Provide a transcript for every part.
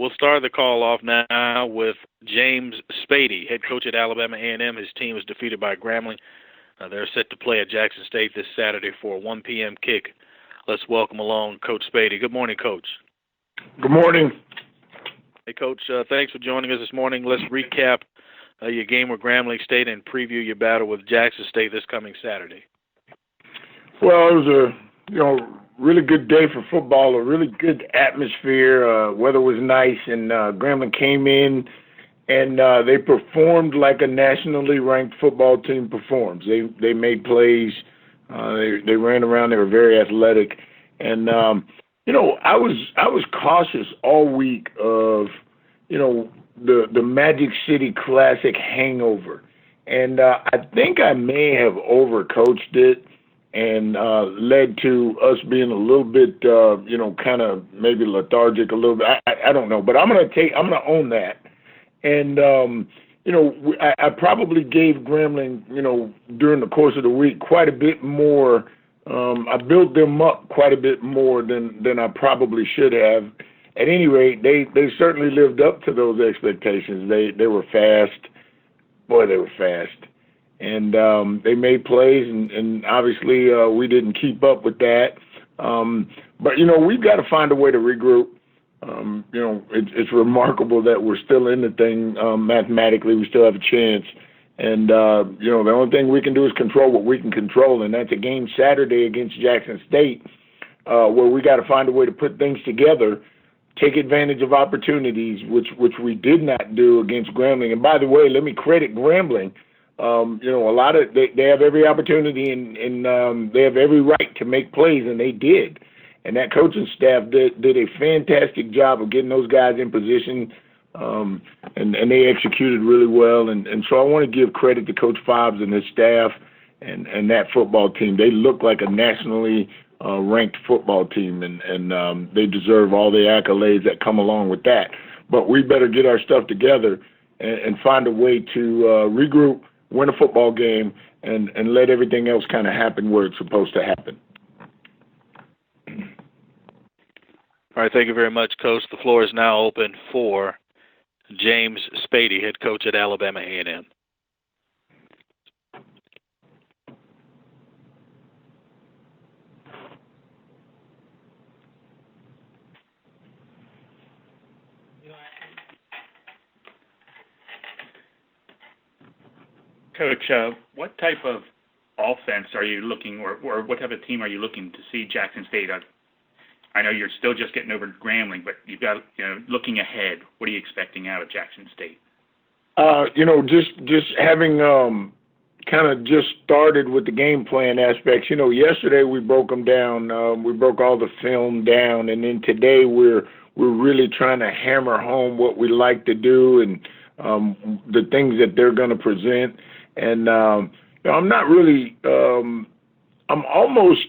We'll start the call off now with James Spady, head coach at Alabama A&M. His team was defeated by Grambling. They're set to play at Jackson State this Saturday for a 1 p.m. kick. Let's welcome along Coach Spady. Good morning, Coach. Good morning. Hey, Coach, thanks for joining us this morning. Let's recap your game with Grambling State and preview your battle with Jackson State this coming Saturday. Well, it was a really good day for football, a really good atmosphere. Weather was nice, and Grambling came in and they performed like a nationally ranked football team performs. They made plays. They ran around. They were very athletic, and I was cautious all week of the Magic City Classic hangover, and I think I may have overcoached it and led to us being a little bit, kind of maybe lethargic a little bit. I don't know, but I'm gonna own that. And I probably gave Grambling, during the course of the week, quite a bit more. I built them up quite a bit more than I probably should have. At any rate, they certainly lived up to those expectations. They were fast. Boy, they were fast. And they made plays, and obviously we didn't keep up with that. But, we've got to find a way to regroup. It's remarkable that we're still in the thing mathematically. We still have a chance. And, the only thing we can do is control what we can control, and that's a game Saturday against Jackson State where we got to find a way to put things together, take advantage of opportunities, which we did not do against Grambling. And, by the way, let me credit Grambling. They have every opportunity and they have every right to make plays, and they did. And that coaching staff did a fantastic job of getting those guys in position, and they executed really well. And so I want to give credit to Coach Fobbs and his staff and that football team. They look like a nationally ranked football team, and they deserve all the accolades that come along with that. But we better get our stuff together and find a way to regroup, win a football game, and let everything else kind of happen where it's supposed to happen. All right, thank you very much, Coach. The floor is now open for James Spady, head coach at Alabama A&M. Coach, what type of offense are you looking, or what type of team are you looking to see Jackson State? I know you're still just getting over Grambling, but you've got, looking ahead, what are you expecting out of Jackson State? Just having kind of just started with the game plan aspects. Yesterday we broke them down. We broke all the film down, and then today we're really trying to hammer home what we like to do and the things that they're going to present. And I'm not really. I'm almost.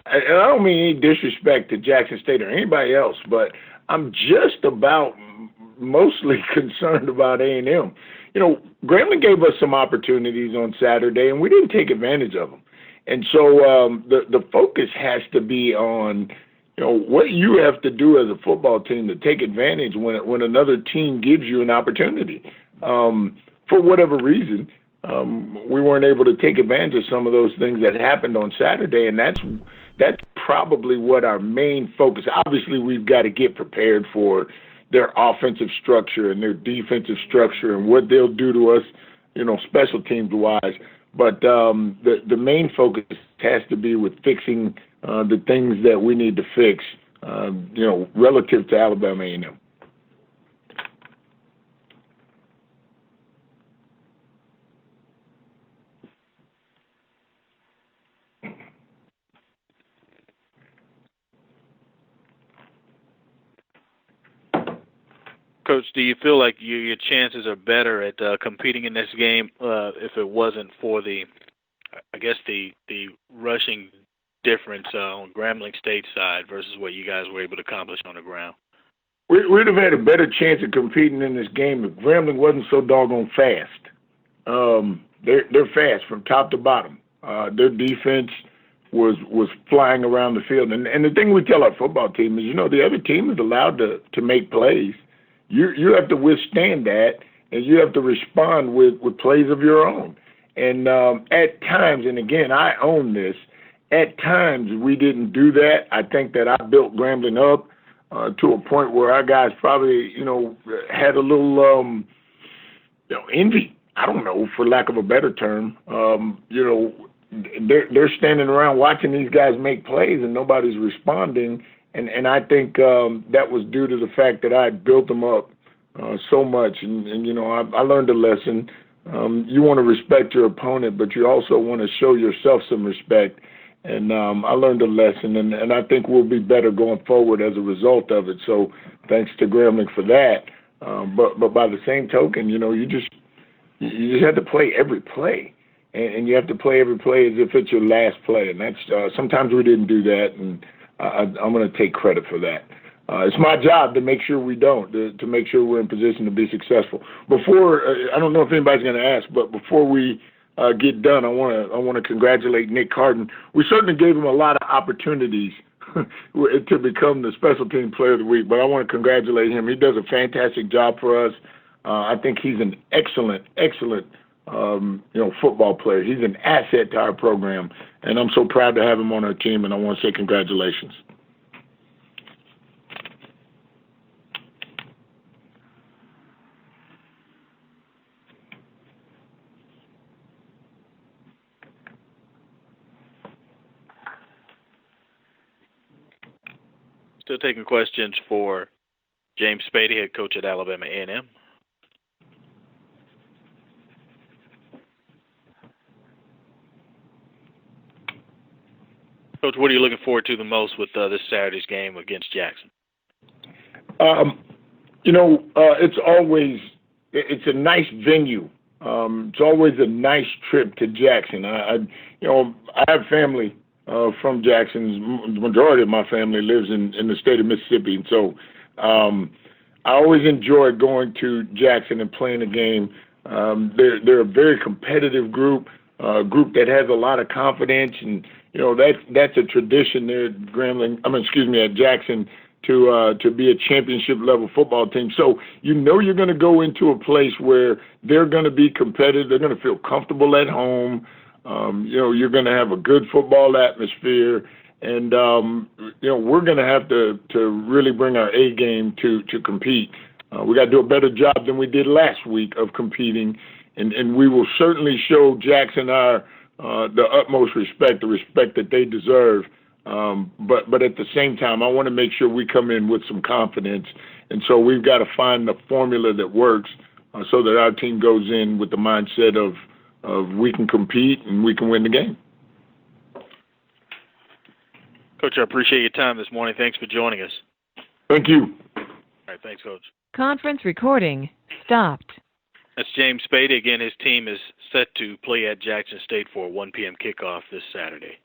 And I don't mean any disrespect to Jackson State or anybody else, but I'm just about mostly concerned about A&M. Grambling gave us some opportunities on Saturday, and we didn't take advantage of them. And so the focus has to be on, what you have to do as a football team to take advantage when another team gives you an opportunity. For whatever reason, we weren't able to take advantage of some of those things that happened on Saturday, and that's probably what our main focus. Obviously, we've got to get prepared for their offensive structure and their defensive structure and what they'll do to us, special teams wise. But the main focus has to be with fixing the things that we need to fix, relative to Alabama A&M. Coach, do you feel like your chances are better at competing in this game if it wasn't for the rushing difference on Grambling State's side versus what you guys were able to accomplish on the ground? We'd have had a better chance of competing in this game if Grambling wasn't so doggone fast. They're fast from top to bottom. Their defense was flying around the field. And the thing we tell our football team is, the other team is allowed to make plays. you have to withstand that, and you have to respond with plays of your own. And at times, and again, I own this, at times we didn't do that. I think that I built Grambling up to a point where our guys probably, had a little, envy. I don't know, for lack of a better term. They're standing around watching these guys make plays and nobody's responding. And I think that was due to the fact that I built them up so much. And I learned a lesson. You want to respect your opponent, but you also want to show yourself some respect. And I learned a lesson, and I think we'll be better going forward as a result of it. So thanks to Grambling for that. But by the same token, you just have to play every play, and you have to play every play as if it's your last play. And that's sometimes we didn't do that, and I'm going to take credit for that. It's my job to make sure we don't, to make sure we're in position to be successful. Before, I don't know if anybody's going to ask, but before we get done, I want to congratulate Nick Carden. We certainly gave him a lot of opportunities to become the special team player of the week, but I want to congratulate him. He does a fantastic job for us. I think he's an excellent football player. He's an asset to our program, and I'm so proud to have him on our team, and I want to say congratulations. Still taking questions for James Spady, head coach at Alabama A&M. Coach, what are you looking forward to the most with this Saturday's game against Jackson? It's a nice venue. It's always a nice trip to Jackson. I have family from Jackson. The majority of my family lives in the state of Mississippi, and so I always enjoy going to Jackson and playing a game. They're a very competitive group, a group that has a lot of confidence, and that's a tradition there at Jackson to be a championship level football team. So you're going to go into a place where they're going to be competitive. They're going to feel comfortable at home. You're going to have a good football atmosphere, and we're going to have to really bring our A game to compete. We got to do a better job than we did last week of competing, and we will certainly show Jackson the utmost respect, the respect that they deserve. But at the same time, I want to make sure we come in with some confidence, and so we've got to find the formula that works so that our team goes in with the mindset of we can compete and we can win the game. Coach, I appreciate your time this morning. Thanks for joining us. Thank you. All right, thanks, Coach. Conference recording stopped. That's James Spady. Again, his team is set to play at Jackson State for a 1 p.m. kickoff this Saturday.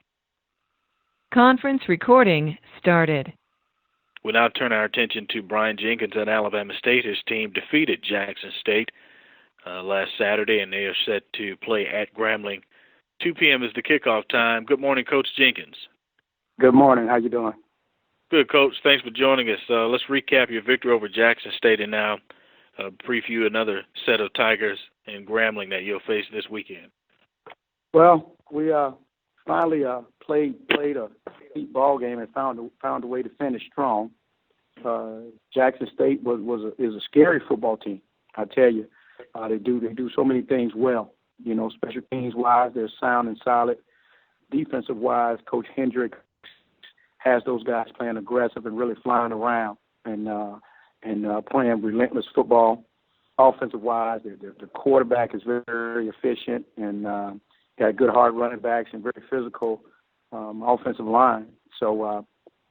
Conference recording started. We now turn our attention to Brian Jenkins at Alabama State. His team defeated Jackson State last Saturday, and they are set to play at Grambling. 2 p.m. is the kickoff time. Good morning, Coach Jenkins. Good morning. How you doing? Good, Coach. Thanks for joining us. Let's recap your victory over Jackson State and now preview another set of Tigers in Grambling that you'll face this weekend. Well, we finally played a deep ball game and found a way to finish strong. Jackson State is a scary football team. I tell you, they do so many things well. Special teams wise, they're sound and solid. Defensive wise, Coach Hendrick has those guys playing aggressive and really flying around and playing relentless football. Offensive wise, the quarterback is very, very efficient and got good hard running backs and very physical offensive line. So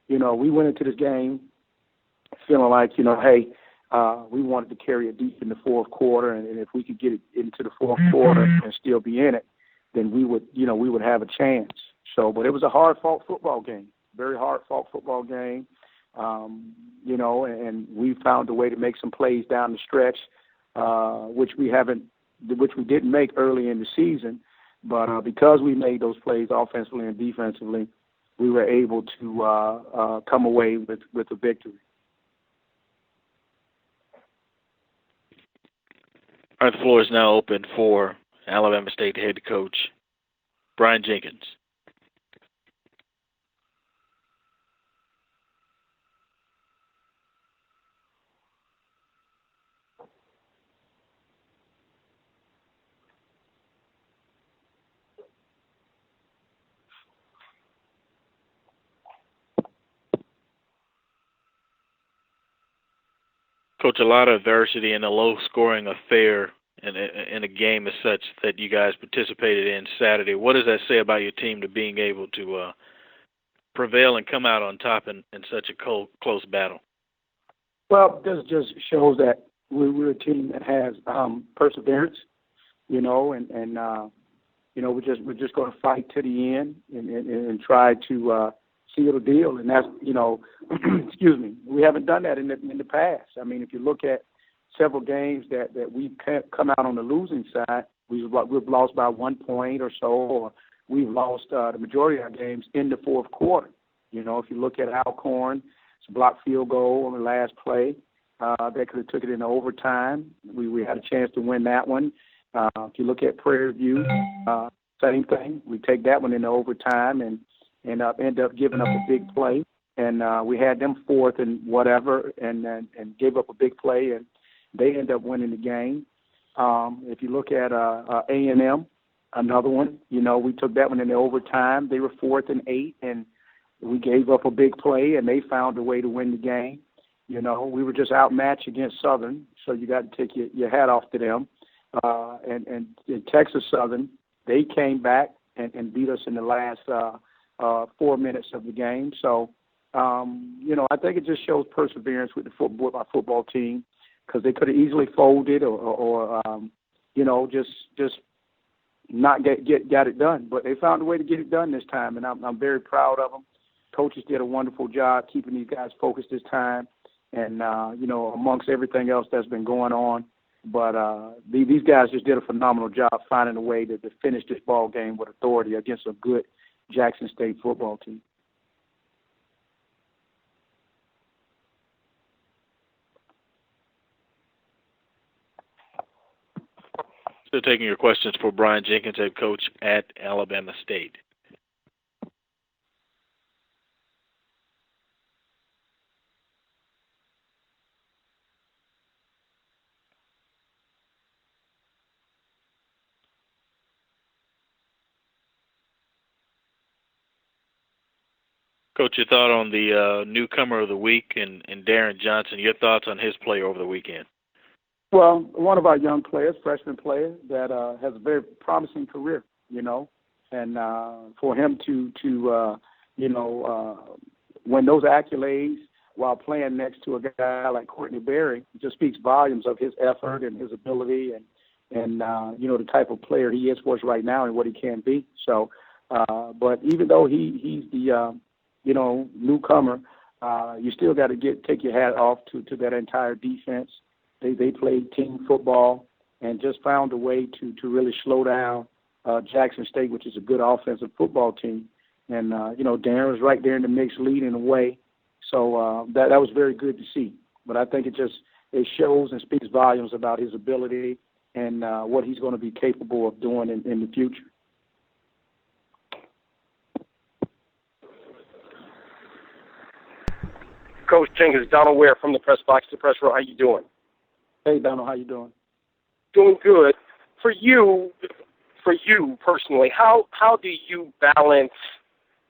we went into this game feeling like we wanted to carry it deep in the fourth quarter, and if we could get it into the fourth quarter and still be in it, then we would have a chance. So, but it was a hard-fought football game, very hard-fought football game, and we found a way to make some plays down the stretch, which we didn't make early in the season, but because we made those plays offensively and defensively, we were able to come away with a victory. All right, the floor is now open for Alabama State head coach Brian Jenkins. Coach, a lot of adversity and a low-scoring affair in a game as such that you guys participated in Saturday. What does that say about your team to being able to prevail and come out on top in such a close battle? Well, this just shows that we're a team that has perseverance, you know, and you know, we're just going to fight to the end and try to seal the deal. And that's, you know, excuse me, we haven't done that in the past. I mean, if you look at several games that we've come out on the losing side, we've lost by 1 point or so, or we've lost the majority of our games in the fourth quarter. You know, if you look at Alcorn, it's a blocked field goal on the last play. They could have took it into overtime. We had a chance to win that one. If you look at Prairie, same thing. We take that one into overtime and end up giving up a big play. And we had them fourth and whatever and gave up a big play, and they end up winning the game. If you look at A&M, another one, you know, we took that one into overtime. They were 4th and 8, and we gave up a big play, and they found a way to win the game. You know, we were just outmatched against Southern, so you got to take your hat off to them. And in Texas Southern, they came back and beat us in the last 4 minutes of the game. So, you know, I think it just shows perseverance with our football team, because they could have easily folded or you know, just not got it done. But they found a way to get it done this time, and I'm very proud of them. Coaches did a wonderful job keeping these guys focused this time, and you know, amongst everything else that's been going on. But these guys just did a phenomenal job finding a way to finish this ball game with authority against a good Jackson State football team. Still taking your questions for Brian Jenkins, head coach at Alabama State. Coach, your thought on the newcomer of the week and Darren Johnson, your thoughts on his play over the weekend? Well, one of our young players, freshman player, that has a very promising career, you know, and for him to you know, win those accolades while playing next to a guy like Courtney Berry just speaks volumes of his effort and his ability and you know, the type of player he is for us right now and what he can be. So, but even though he's the you know, newcomer, you still got to take your hat off to that entire defense. They played team football and just found a way to really slow down Jackson State, which is a good offensive football team. And, you know, Darren was right there in the mix leading the way. So that was very good to see. But I think it shows and speaks volumes about his ability and what he's going to be capable of doing in the future. Coach Jenkins, Donald Ware from the press box to press row. How you doing? Hey, Donald, how you doing? Doing good. For you personally, how do you balance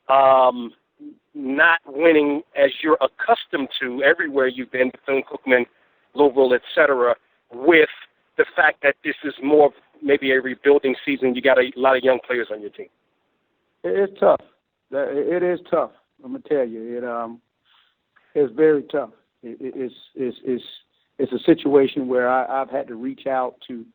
not winning as you're accustomed to everywhere you've been, Bethune-Cookman, Louisville, et cetera, with the fact that this is more of maybe a rebuilding season? You got a lot of young players on your team. It's tough. It is tough. I'm gonna tell you, it's very tough. It's a situation where I've had to reach out to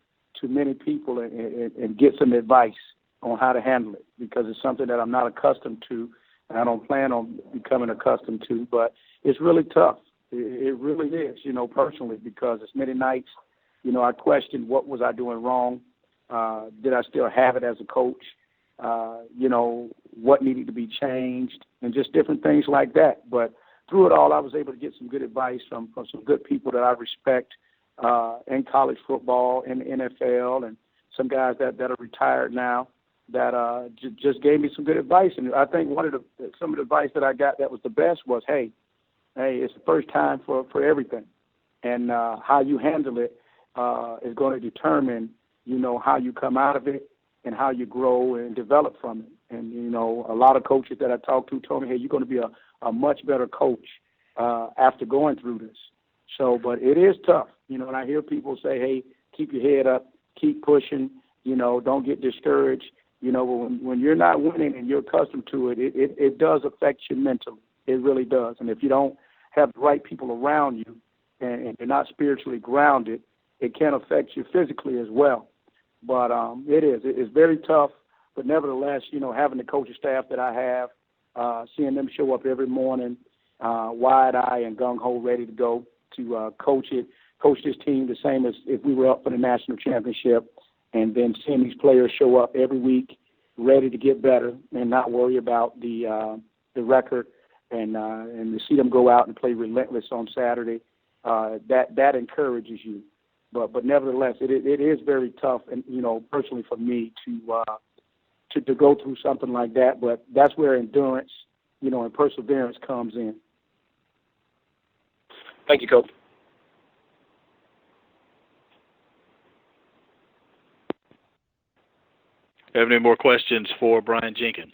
many people and get some advice on how to handle it, because it's something that I'm not accustomed to, and I don't plan on becoming accustomed to. But it's really tough. It really is, you know, personally, because it's many nights, you know, I questioned what was I doing wrong. Did I still have it as a coach? You know, what needed to be changed, and just different things like that. But through it all, I was able to get some good advice from some good people that I respect, in college football, in the NFL, and some guys that are retired now that just gave me some good advice. And I think some of the advice that I got that was the best was, hey, it's the first time for everything. And how you handle it is going to determine, how you come out of it and how you grow and develop from it. And, a lot of coaches that I talked to told me, hey, you're going to be a much better coach after going through this. So, but it is tough, and I hear people say, hey, keep your head up, keep pushing, don't get discouraged. When you're not winning and you're accustomed to it, it does affect you mentally. It really does. And if you don't have the right people around you and you're not spiritually grounded, it can affect you physically as well. But it's very tough. But nevertheless, having the coaching staff that I have, seeing them show up every morning, wide-eyed and gung-ho, ready to go to coach this team the same as if we were up for the national championship, and then seeing these players show up every week ready to get better and not worry about the record, and to see them go out and play relentless on Saturday, that encourages you. But nevertheless, it is very tough, and personally for me to go through something like that. But that's where endurance, and perseverance comes in. Thank you, Coach. Have any more questions for Brian Jenkins?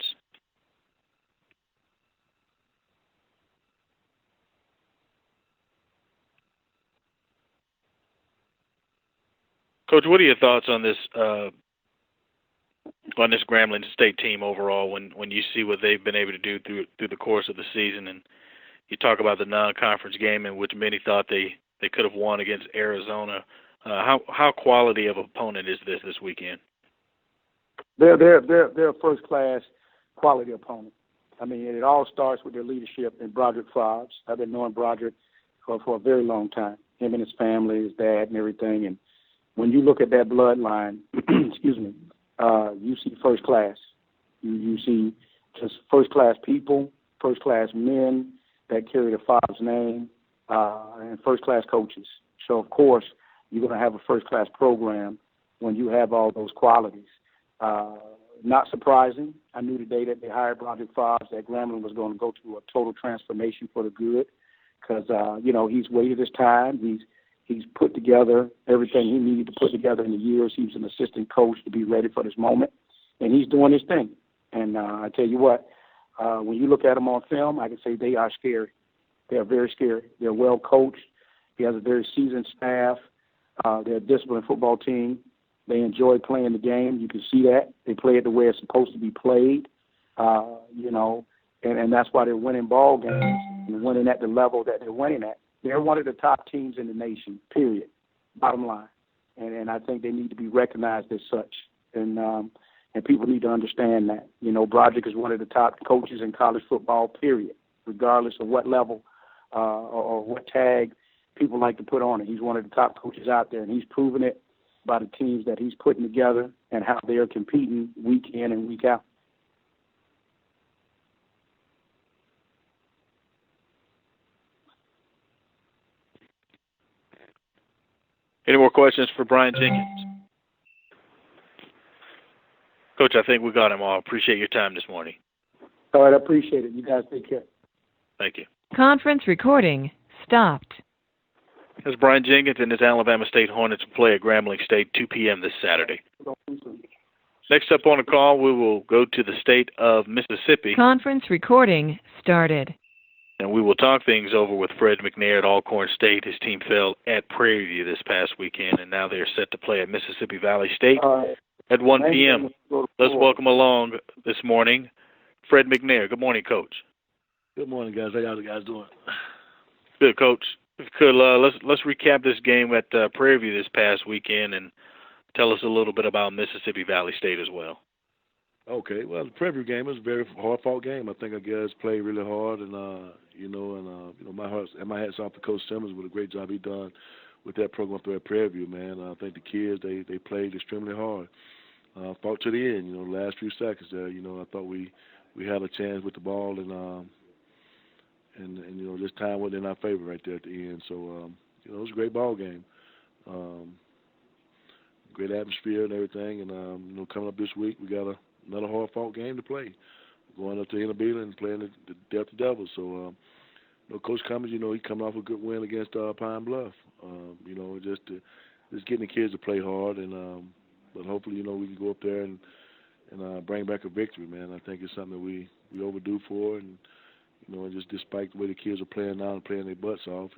Coach, what are your thoughts on this Grambling State team overall when you see what they've been able to do through the course of the season? And you talk about the non-conference game in which many thought they could have won against Arizona. How quality of opponent is this weekend? They're a first-class quality opponent. I mean, it all starts with their leadership in Broderick Fobbs. I've been knowing Broderick for a very long time, him and his family, his dad and everything. And when you look at that bloodline, you see first class. You see just first-class people, first-class men that carry the Fobbs name, and first-class coaches. So, of course, you're going to have a first-class program when you have all those qualities. Not surprising. I knew the day that they hired Broderick Fobbs that Grambling was going to go through a total transformation for the good because, he's waited his time. He's put together everything he needed to put together in the years. He was an assistant coach to be ready for this moment, and he's doing his thing. And I tell you what, when you look at them on film, I can say they are scary. They are very scary. They're well coached. He has a very seasoned staff. They're a disciplined football team. They enjoy playing the game. You can see that. They play it the way it's supposed to be played, and that's why they're winning ball games and winning at the level that they're winning at. They're one of the top teams in the nation, period, bottom line. And I think they need to be recognized as such. And people need to understand that. Broderick is one of the top coaches in college football, period, regardless of what level or what tag people like to put on it. He's one of the top coaches out there, and he's proven it by the teams that he's putting together and how they are competing week in and week out. Any more questions for Brian Jenkins? Coach, I think we got him all. Appreciate your time this morning. All right, I appreciate it. You guys take care. Thank you. Conference recording stopped. As Brian Jenkins and his Alabama State Hornets play at Grambling State 2 p.m. this Saturday. Next up on the call, we will go to the state of Mississippi. Conference recording started. And we will talk things over with Fred McNair at Alcorn State. His team fell at Prairie this past weekend, and now they're set to play at Mississippi Valley State at 1 p.m. Let's welcome along this morning Fred McNair. Good morning, Coach. Good morning, guys. How you guys doing? Good, Coach. If you could, let's recap this game at Prairie this past weekend and tell us a little bit about Mississippi Valley State as well. Okay. Well, the Prairie game was a very hard-fought game. I think our guys played really hard, and my hats off to Coach Simmons with a great job he done with that program through at Prairie, man. I think the kids they played extremely hard, fought to the end. The last few seconds there. I thought we had a chance with the ball, and this time wasn't in our favor right there at the end. So it was a great ball game. Great atmosphere and everything. And coming up this week, we got another hard-fought game to play. Going up to Inabela and playing the Delta Devils. So, Coach Comegy, he coming off a good win against Pine Bluff. Just getting the kids to play hard, and but hopefully, we can go up there and bring back a victory, man. I think it's something that we overdue for, and and just despite the way the kids are playing now and playing their butts off,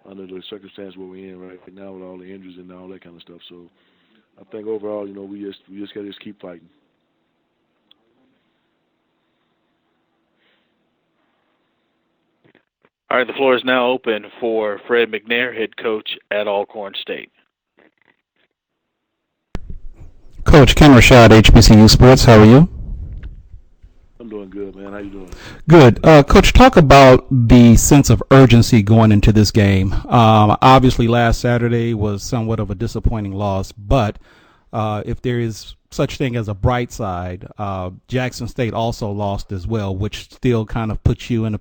under the circumstances where we're in right now with all the injuries and all that kind of stuff. So, I think overall, we just got to keep fighting. All right, the floor is now open for Fred McNair, head coach at Alcorn State. Coach Ken Rashad, HBCU Sports. How are you? I'm doing good, man. How you doing? Good. Coach, talk about the sense of urgency going into this game. Obviously, last Saturday was somewhat of a disappointing loss, but if there is such thing as a bright side, Jackson State also lost as well, which still kind of puts you in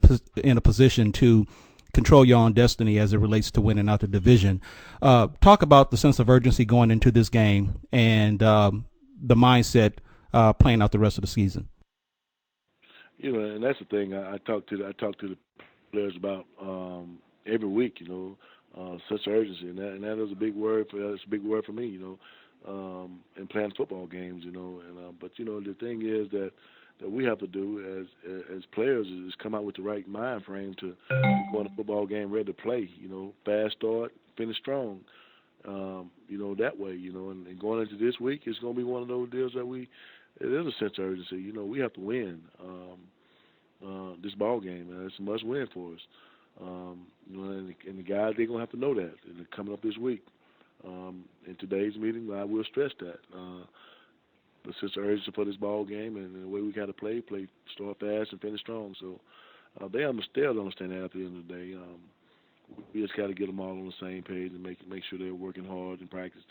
a position to control your own destiny as it relates to winning out the division. Talk about the sense of urgency going into this game and the mindset playing out the rest of the season. And that's the thing I talk to the players about every week. Sense of urgency, and that is a big word for me. In playing football games, but the thing is that we have to do as players is come out with the right mind frame to go in a football game ready to play. Fast start, finish strong. That way. And going into this week, it's going to be one of those deals that it is a sense of urgency. We have to win this ball game. It's a must win for us. And the guys, they're going to have to know that coming up this week. In today's meeting, I will stress that the sense of urgency for this ball game and the way we got to play, start fast and finish strong. So they'll understand that at the end of the day. We just got to get them all on the same page and make sure they're working hard in practice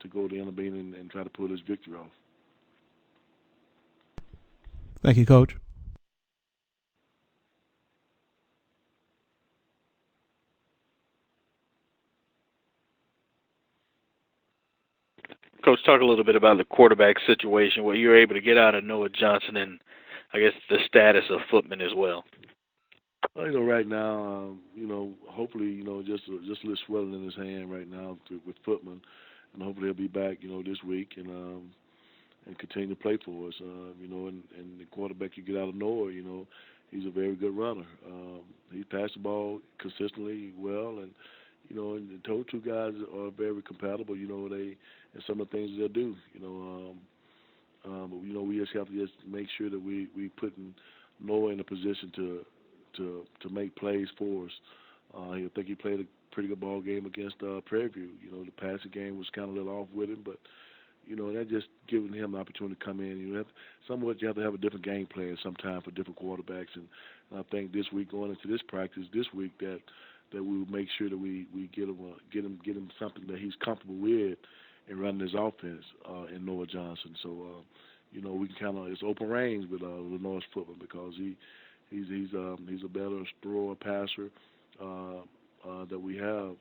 to go to Inabela and try to pull this victory off. Thank you, Coach. Coach, talk a little bit about the quarterback situation, what you were able to get out of Noah Johnson and, I guess, the status of Footman as well. Well, right now, hopefully, just a little swelling in his hand right now with Footman, and hopefully he'll be back, this week and continue to play for us. And the quarterback you get out of Noah, he's a very good runner. He passed the ball consistently well, and and the two guys are very compatible. And some of the things they'll do. But we just have to make sure that we putting Noah in a position to make plays for us. I think he played a pretty good ball game against Prairie. The passing game was kind of a little off with him, but that just giving him an opportunity to come in. You have to have a different game plan sometime for different quarterbacks, and I think this week going into this practice this week that we will make sure that we get him something that he's comfortable with in running his offense in Noah Johnson. So we can kind of it's open range with Lenoir's Footman because he's a better thrower passer that we have.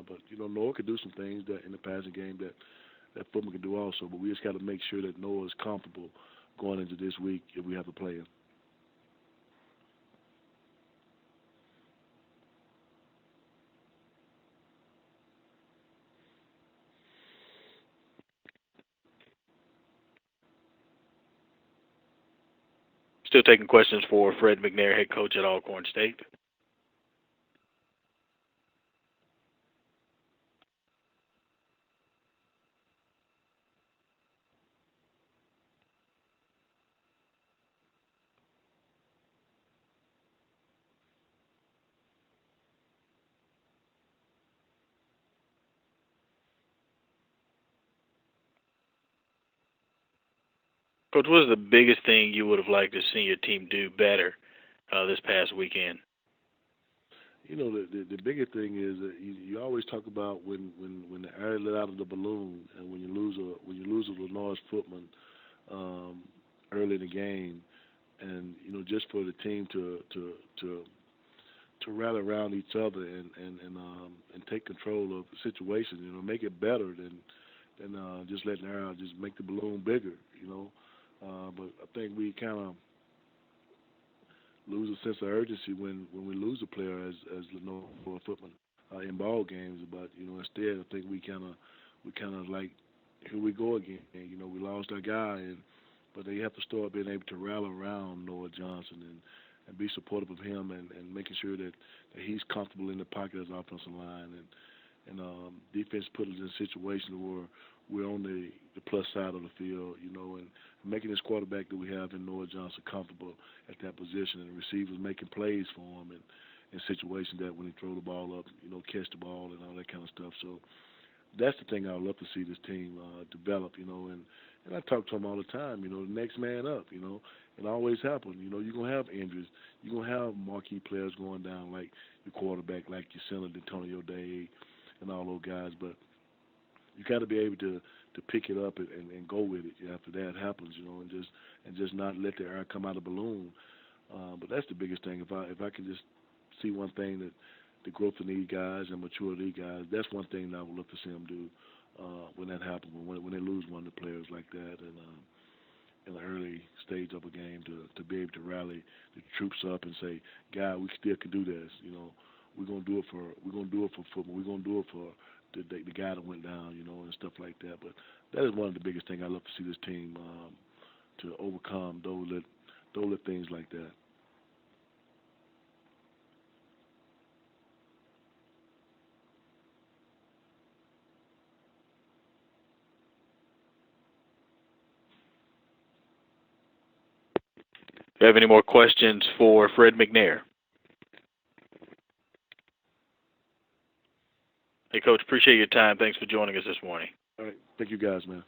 But Noah could do some things that in the passing game that Footman can do also. But we just got to make sure that Noah is comfortable going into this week if we have to play him. Still taking questions for Fred McNair, head coach at Alcorn State. Coach, what was the biggest thing you would have liked to see your team do better this past weekend? The bigger thing is that you always talk about when the air let out of the balloon and when you lose a Lenoir's Footman early in the game, and just for the team to to rally around each other and take control of the situation. Make it better than just letting the air just make the balloon bigger. But I think we kind of lose a sense of urgency when we lose a player as a footman in ball games. But instead, I think we kind of like, here we go again. We lost our guy, but they have to start being able to rally around Noah Johnson and be supportive of him and making sure that he's comfortable in the pocket as offensive line and defense put us in a situation where we're on the plus side of the field, and making this quarterback that we have in Noah Johnson comfortable at that position, and the receivers making plays for him and in situations that when he throw the ball up, catch the ball and all that kind of stuff. So that's the thing I would love to see this team develop, and I talk to them all the time, the next man up, it always happens. You're going to have injuries. You're going to have marquee players going down like your quarterback, like your center, Antonio Day, and all those guys. But you got to be able to pick it up and go with it after that happens, and just not let the air come out of the balloon. But that's the biggest thing. If I can just see one thing, that the growth of these guys and maturity of these guys, that's one thing that I would love to see them do when that happens, when they lose one of the players like that, and in the early stage of a game, to be able to rally the troops up and say, "God, we still can do this. We're gonna do it for football. We're gonna do it for the guy that went down, and stuff like that." But that is one of the biggest things I love to see this team to overcome those things like that. Do you have any more questions for Fred McNair? Hey, Coach, appreciate your time. Thanks for joining us this morning. All right. Thank you, guys, man.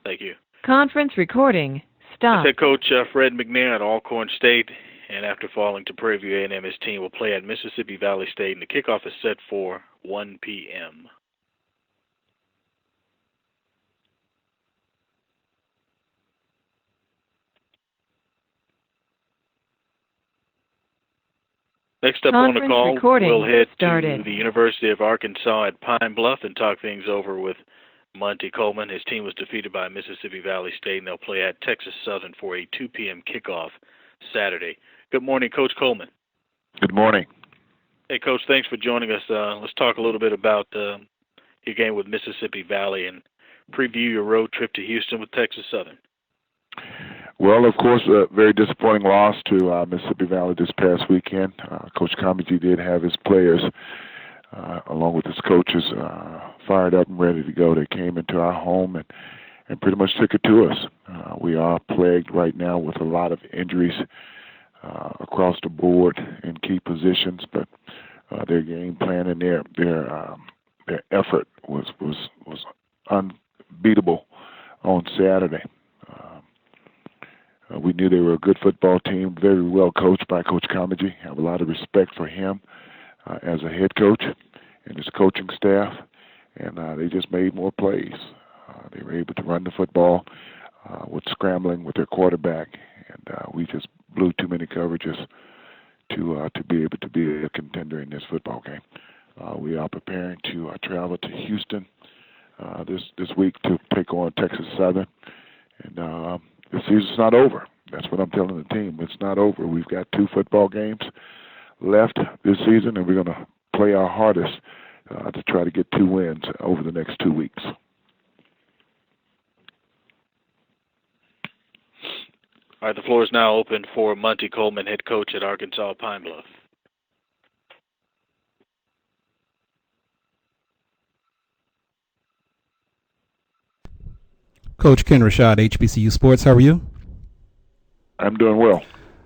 Thank you. Conference recording stopped. Head coach Fred McNair at Alcorn State, and after falling to Prairie View A&M, his team will play at Mississippi Valley State, and the kickoff is set for 1 p.m. Next up on the call, we'll head to the University of Arkansas at Pine Bluff and talk things over with Monte Coleman. His team was defeated by Mississippi Valley State, and they'll play at Texas Southern for a 2 p.m. kickoff Saturday. Good morning, Coach Coleman. Good morning. Hey, Coach, thanks for joining us. Let's talk a little bit about your game with Mississippi Valley and preview your road trip to Houston with Texas Southern. Well, of course, a very disappointing loss to Mississippi Valley this past weekend. Coach Comegy did have his players, along with his coaches, fired up and ready to go. They came into our home and pretty much took it to us. We are plagued right now with a lot of injuries across the board in key positions, but their game plan and their effort was unbeatable on Saturday. We knew they were a good football team, very well coached by Coach Comegy. I have a lot of respect for him as a head coach and his coaching staff, and they just made more plays. They were able to run the football with scrambling with their quarterback, and we just blew too many coverages to be able to be a contender in this football game. We are preparing to travel to Houston this week to take on Texas Southern, and the season's not over. That's what I'm telling the team. It's not over. We've got 2 football games left this season, and we're going to play our hardest to try to get 2 wins over the next 2 weeks. All right, the floor is now open for Monte Coleman, head coach at Arkansas Pine Bluff. Coach Ken Rashad, HBCU Sports. How are you? I'm doing well.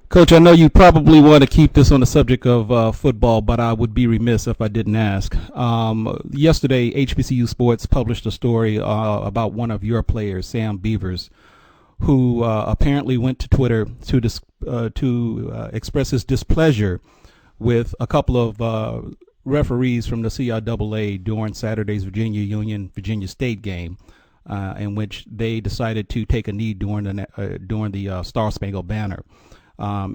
Coach, I know you probably want to keep this on the subject of football, but I would be remiss if I didn't ask. Yesterday, HBCU Sports published a story about one of your players, Sam Beavers, who apparently went to Twitter to express his displeasure with a couple of referees from the CIAA during Saturday's Virginia Union-Virginia State game, in which they decided to take a knee during the Star Spangled Banner.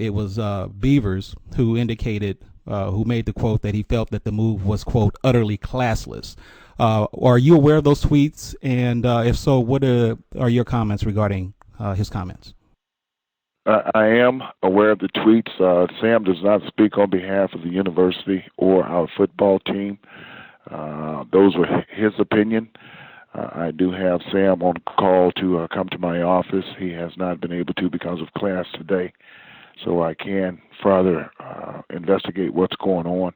It was Beavers who indicated who made the quote that he felt that the move was, quote, utterly classless. Are you aware of those tweets? And if so, what are your comments regarding his comments? I am aware of the tweets. Sam does not speak on behalf of the university or our football team. Those were his opinion. I do have Sam on call to come to my office. He has not been able to because of class today, so I can further investigate what's going on.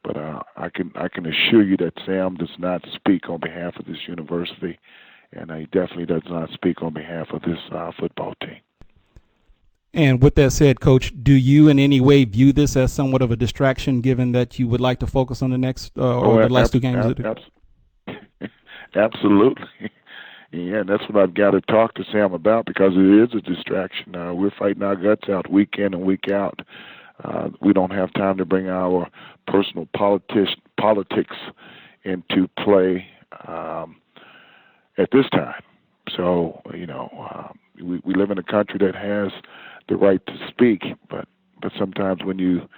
But I can assure you that Sam does not speak on behalf of this university, and he definitely does not speak on behalf of this football team. And with that said, Coach, do you in any way view this as somewhat of a distraction, given that you would like to focus on the next or the last two games? Absolutely. Yeah, that's what I've got to talk to Sam about, because it is a distraction. We're fighting our guts out week in and week out. We don't have time to bring our personal politics into play at this time. So, we live in a country that has the right to speak, but sometimes when you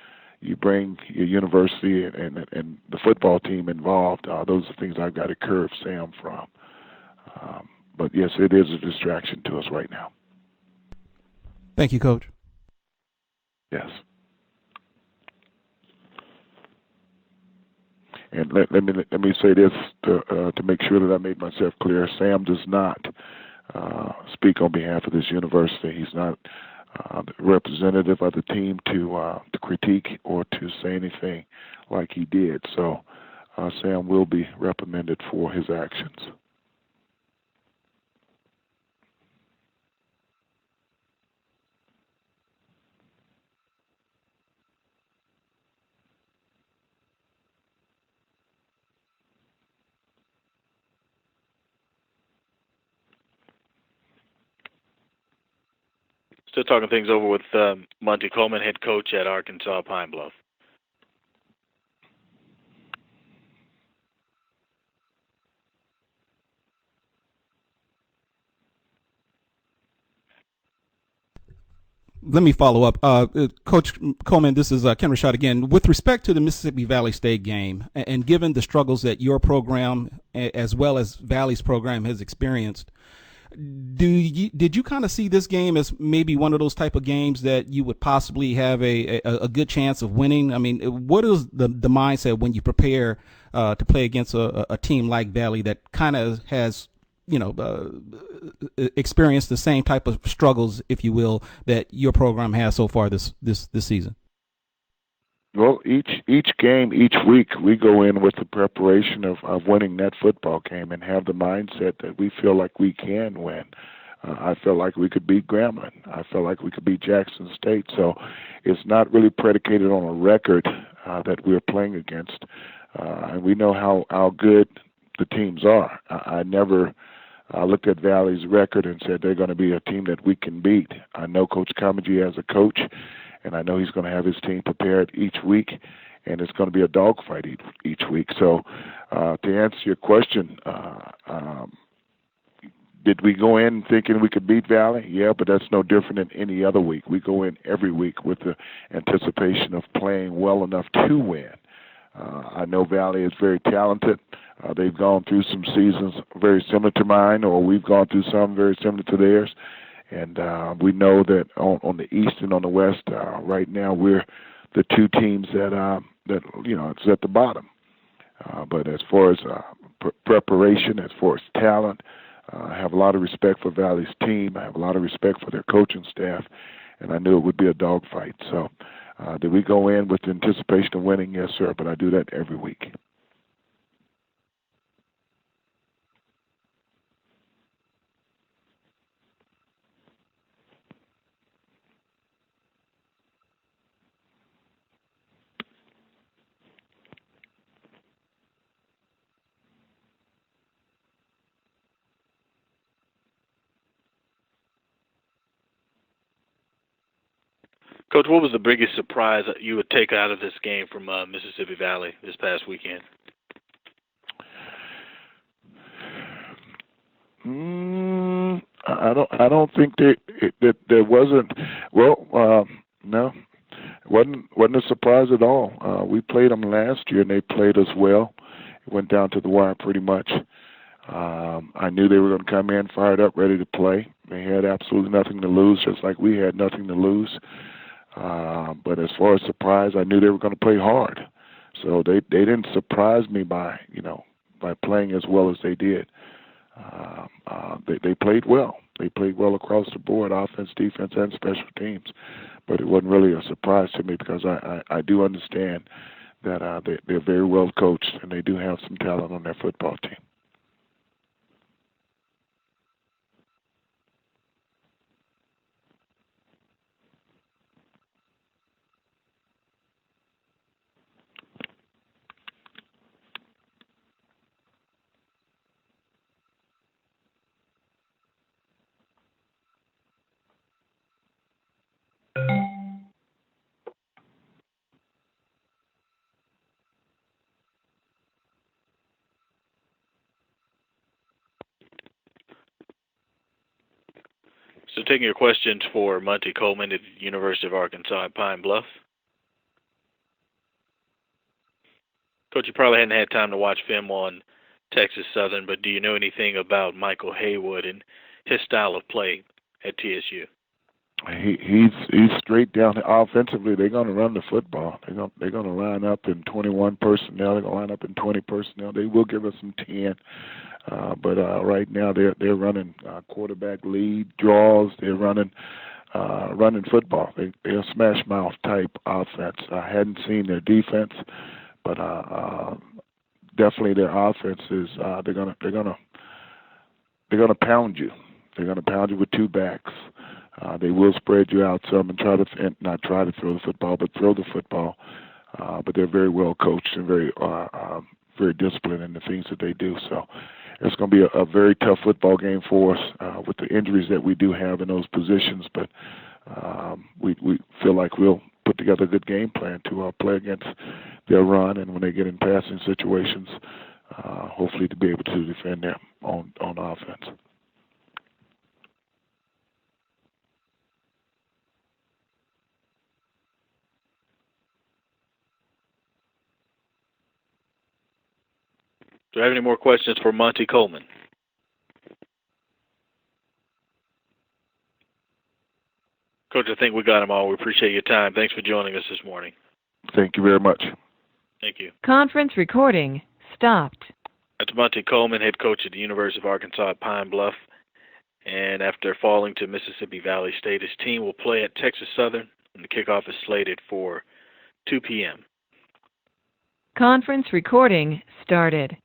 bring your university and the football team involved, those are things I've got to curb Sam from. But yes, it is a distraction to us right now. Thank you, Coach. Yes. And let me say this to make sure that I made myself clear. Sam does not speak on behalf of this university. He's not the representative of the team to critique or to say anything like he did. So Sam will be reprimanded for his actions. Still talking things over with Monte Coleman, head coach at Arkansas Pine Bluff. Let me follow up. Coach Coleman, this is Ken Rashad again. With respect to the Mississippi Valley State game, and given the struggles that your program, as well as Valley's program, has experienced, did you kind of see this game as maybe one of those type of games that you would possibly have a good chance of winning? I mean, what is the mindset when you prepare to play against a team like Valley that kind of has experienced the same type of struggles, if you will, that your program has so far this season? Well, each game, each week, we go in with the preparation of winning that football game and have the mindset that we feel like we can win. I felt like we could beat Grambling. I felt like we could beat Jackson State. So it's not really predicated on a record that we're playing against. And we know how good the teams are. I never looked at Valley's record and said they're going to be a team that we can beat. I know Coach Comegy as a coach, and I know he's going to have his team prepared each week, and it's going to be a dogfight each week. So to answer your question, did we go in thinking we could beat Valley? Yeah, but that's no different than any other week. We go in every week with the anticipation of playing well enough to win. I know Valley is very talented. They've gone through some seasons very similar to mine, or we've gone through some very similar to theirs. And we know that on the East and on the West, right now we're the two teams that it's at the bottom. But as far as preparation, as far as talent, I have a lot of respect for Valley's team. I have a lot of respect for their coaching staff, and I knew it would be a dogfight. So did we go in with the anticipation of winning? Yes, sir, but I do that every week. Coach, what was the biggest surprise that you would take out of this game from Mississippi Valley this past weekend? I don't think that there wasn't. Well, no. wasn't a surprise at all. We played them last year, and they played us well. It went down to the wire pretty much. I knew they were going to come in fired up, ready to play. They had absolutely nothing to lose, just like we had nothing to lose. But as far as surprise, I knew they were going to play hard. So they didn't surprise me by playing as well as they did. They played well. They played well across the board, offense, defense, and special teams. But it wasn't really a surprise to me because I do understand that they're very well coached and they do have some talent on their football team. So taking your questions for Monte Coleman at the University of Arkansas at Pine Bluff. Coach, you probably hadn't had time to watch film on Texas Southern, but do you know anything about Michael Haywood and his style of play at TSU? He's straight down. Offensively, they're going to run the football. They're going to line up in 21 personnel. They're going to line up in 20 personnel. They will give us some 10. But right now they're running quarterback lead draws. They're running football. They're a smash mouth type offense. I hadn't seen their defense, but definitely their offense is they're gonna pound you. They're gonna pound you with two backs. They will spread you out some and not try to throw the football, but throw the football. But they're very well coached and very disciplined in the things that they do. So it's going to be a very tough football game for us with the injuries that we do have in those positions. But we feel like we'll put together a good game plan to play against their run, and when they get in passing situations, hopefully to be able to defend them on offense. Do I have any more questions for Monte Coleman? Coach, I think we got them all. We appreciate your time. Thanks for joining us this morning. Thank you very much. Thank you. Conference recording stopped. That's Monte Coleman, head coach at the University of Arkansas at Pine Bluff. And after falling to Mississippi Valley State, his team will play at Texas Southern, and the kickoff is slated for 2 p.m. Conference recording started.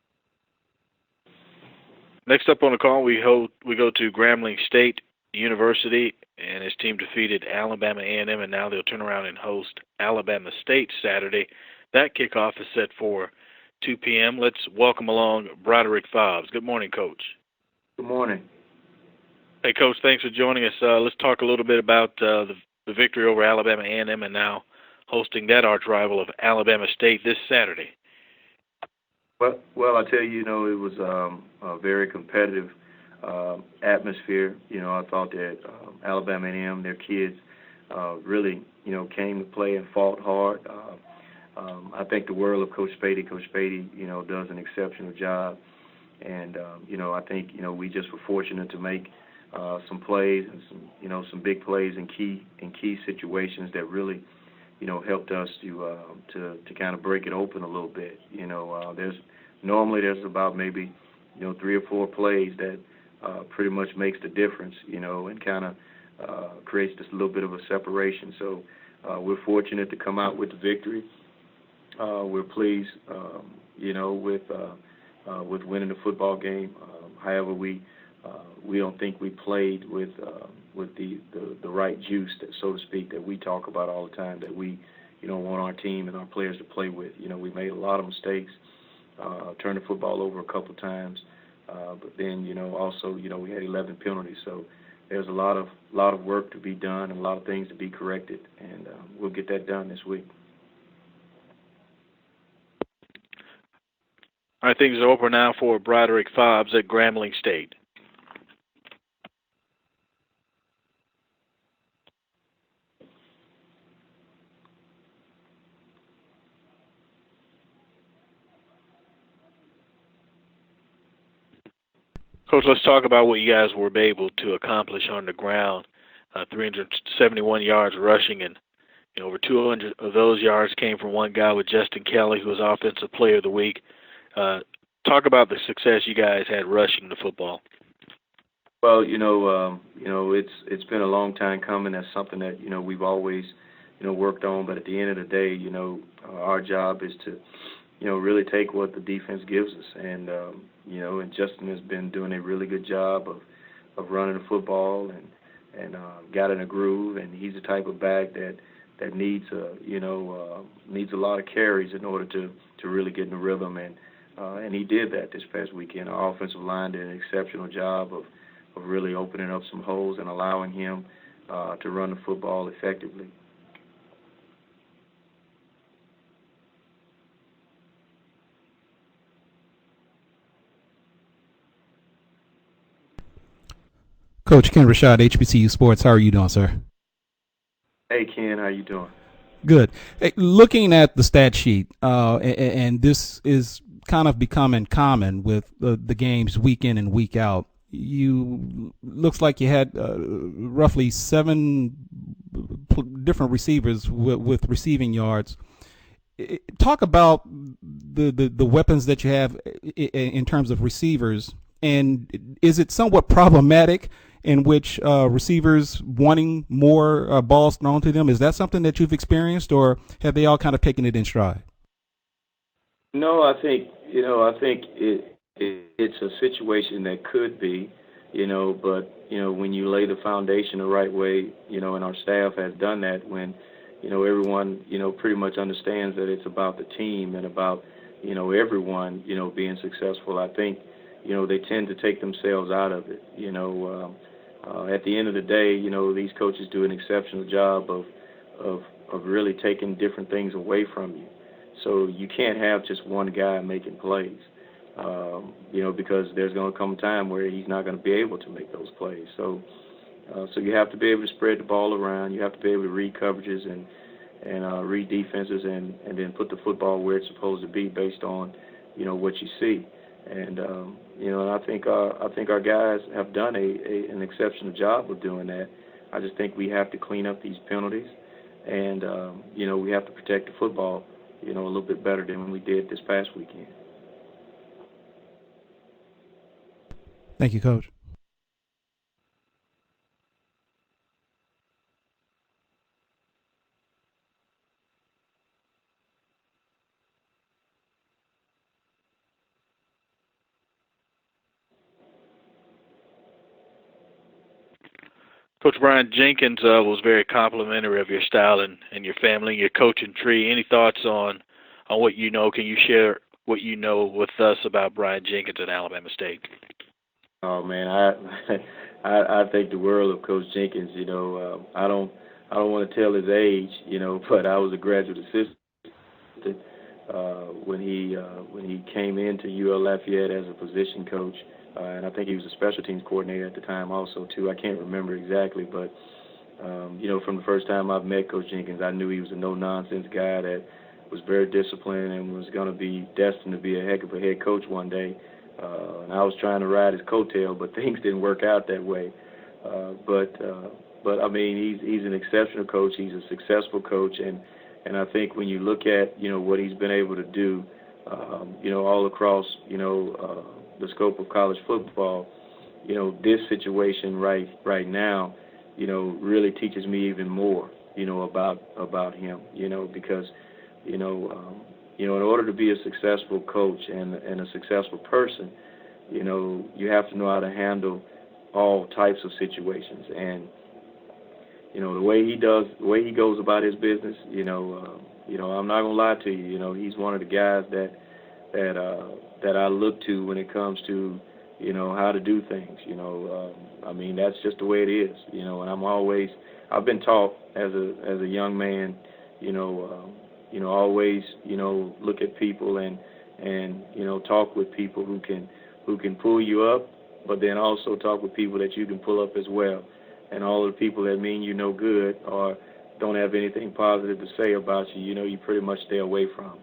Next up on the call, we go to Grambling State University, and his team defeated Alabama A&M, and now they'll turn around and host Alabama State Saturday. That kickoff is set for 2 p.m. Let's welcome along Broderick Fobbs. Good morning, Coach. Good morning. Hey, Coach, thanks for joining us. Let's talk a little bit about the victory over Alabama A&M and now hosting that arch rival of Alabama State this Saturday. Well, I tell you, it was a very competitive atmosphere. I thought that Alabama A&M, their kids, really, came to play and fought hard. I think the world of Coach Spady, does an exceptional job. And, I think, we just were fortunate to make some plays and some big plays in key situations that really, helped us to kind of break it open a little bit. There's about maybe, 3 or 4 plays that pretty much makes the difference, and kind of creates just a little bit of a separation. So we're fortunate to come out with the victory. We're pleased, with winning the football game. However, we don't think we played with the right juice, so to speak, that we talk about all the time, that we want our team and our players to play with. We made a lot of mistakes, turned the football over a couple times, but then also we had 11 penalties. So there's a lot of work to be done and a lot of things to be corrected, and we'll get that done this week. All right, things are over now for Broderick Fobbs at Grambling State. Coach, let's talk about what you guys were able to accomplish on the ground. 371 yards rushing, and over 200 of those yards came from one guy with Justin Kelly, who was Offensive Player of the Week. Talk about the success you guys had rushing the football. Well, it's been a long time coming. That's something that we've always worked on. But at the end of the day, our job is to really take what the defense gives us, and and Justin has been doing a really good job of running the football and got in a groove. And he's the type of back that needs a lot of carries in order to really get in the rhythm, and he did that this past weekend. Our offensive line did an exceptional job of really opening up some holes and allowing him to run the football effectively. Coach Ken Rashad, HBCU Sports. How are you doing, sir? Hey, Ken, how you doing? Good. Hey, looking at the stat sheet, and this is kind of becoming common with the games week in and week out. Looks like you had roughly 7 different receivers with receiving yards. Talk about the weapons that you have in terms of receivers, and is it somewhat problematic in which receivers wanting more balls thrown to them? Is that something that you've experienced, or have they all kind of taken it in stride? No, I think it's a situation that could be, but when you lay the foundation the right way, and our staff has done that when, everyone, pretty much understands that it's about the team and about, everyone, being successful. I think, they tend to take themselves out of it. At the end of the day, these coaches do an exceptional job of really taking different things away from you. So you can't have just one guy making plays, because there's going to come a time where he's not going to be able to make those plays. So you have to be able to spread the ball around. You have to be able to read coverages and read defenses and then put the football where it's supposed to be based on, what you see. And and I think our guys have done an exceptional job of doing that. I just think we have to clean up these penalties, and we have to protect the football, a little bit better than we did this past weekend. Thank you, Coach. Coach Brian Jenkins was very complimentary of your style and your family, your coaching tree. Any thoughts on what you know? Can you share what you know with us about Brian Jenkins at Alabama State? Oh man, I think the world of Coach Jenkins. I don't want to tell his age, but I was a graduate assistant when he came into UL Lafayette as a position coach. And I think he was a special teams coordinator at the time also, too. I can't remember exactly, but, from the first time I've met Coach Jenkins, I knew he was a no-nonsense guy that was very disciplined and was going to be destined to be a heck of a head coach one day. And I was trying to ride his coattail, but things didn't work out that way. But I mean, he's an exceptional coach. He's a successful coach, and I think when you look at, what he's been able to do, all across, the scope of college football, this situation right now, really teaches me even more, about him, because, in order to be a successful coach and a successful person, you have to know how to handle all types of situations. And, the way he goes about his business, I'm not gonna lie to you, he's one of the guys that I look to when it comes to, how to do things. I mean, that's just the way it is. And I've been taught as a young man, always, look at people and talk with people who can pull you up, but then also talk with people that you can pull up as well. And all of the people that mean you no good or don't have anything positive to say about you, you pretty much stay away from.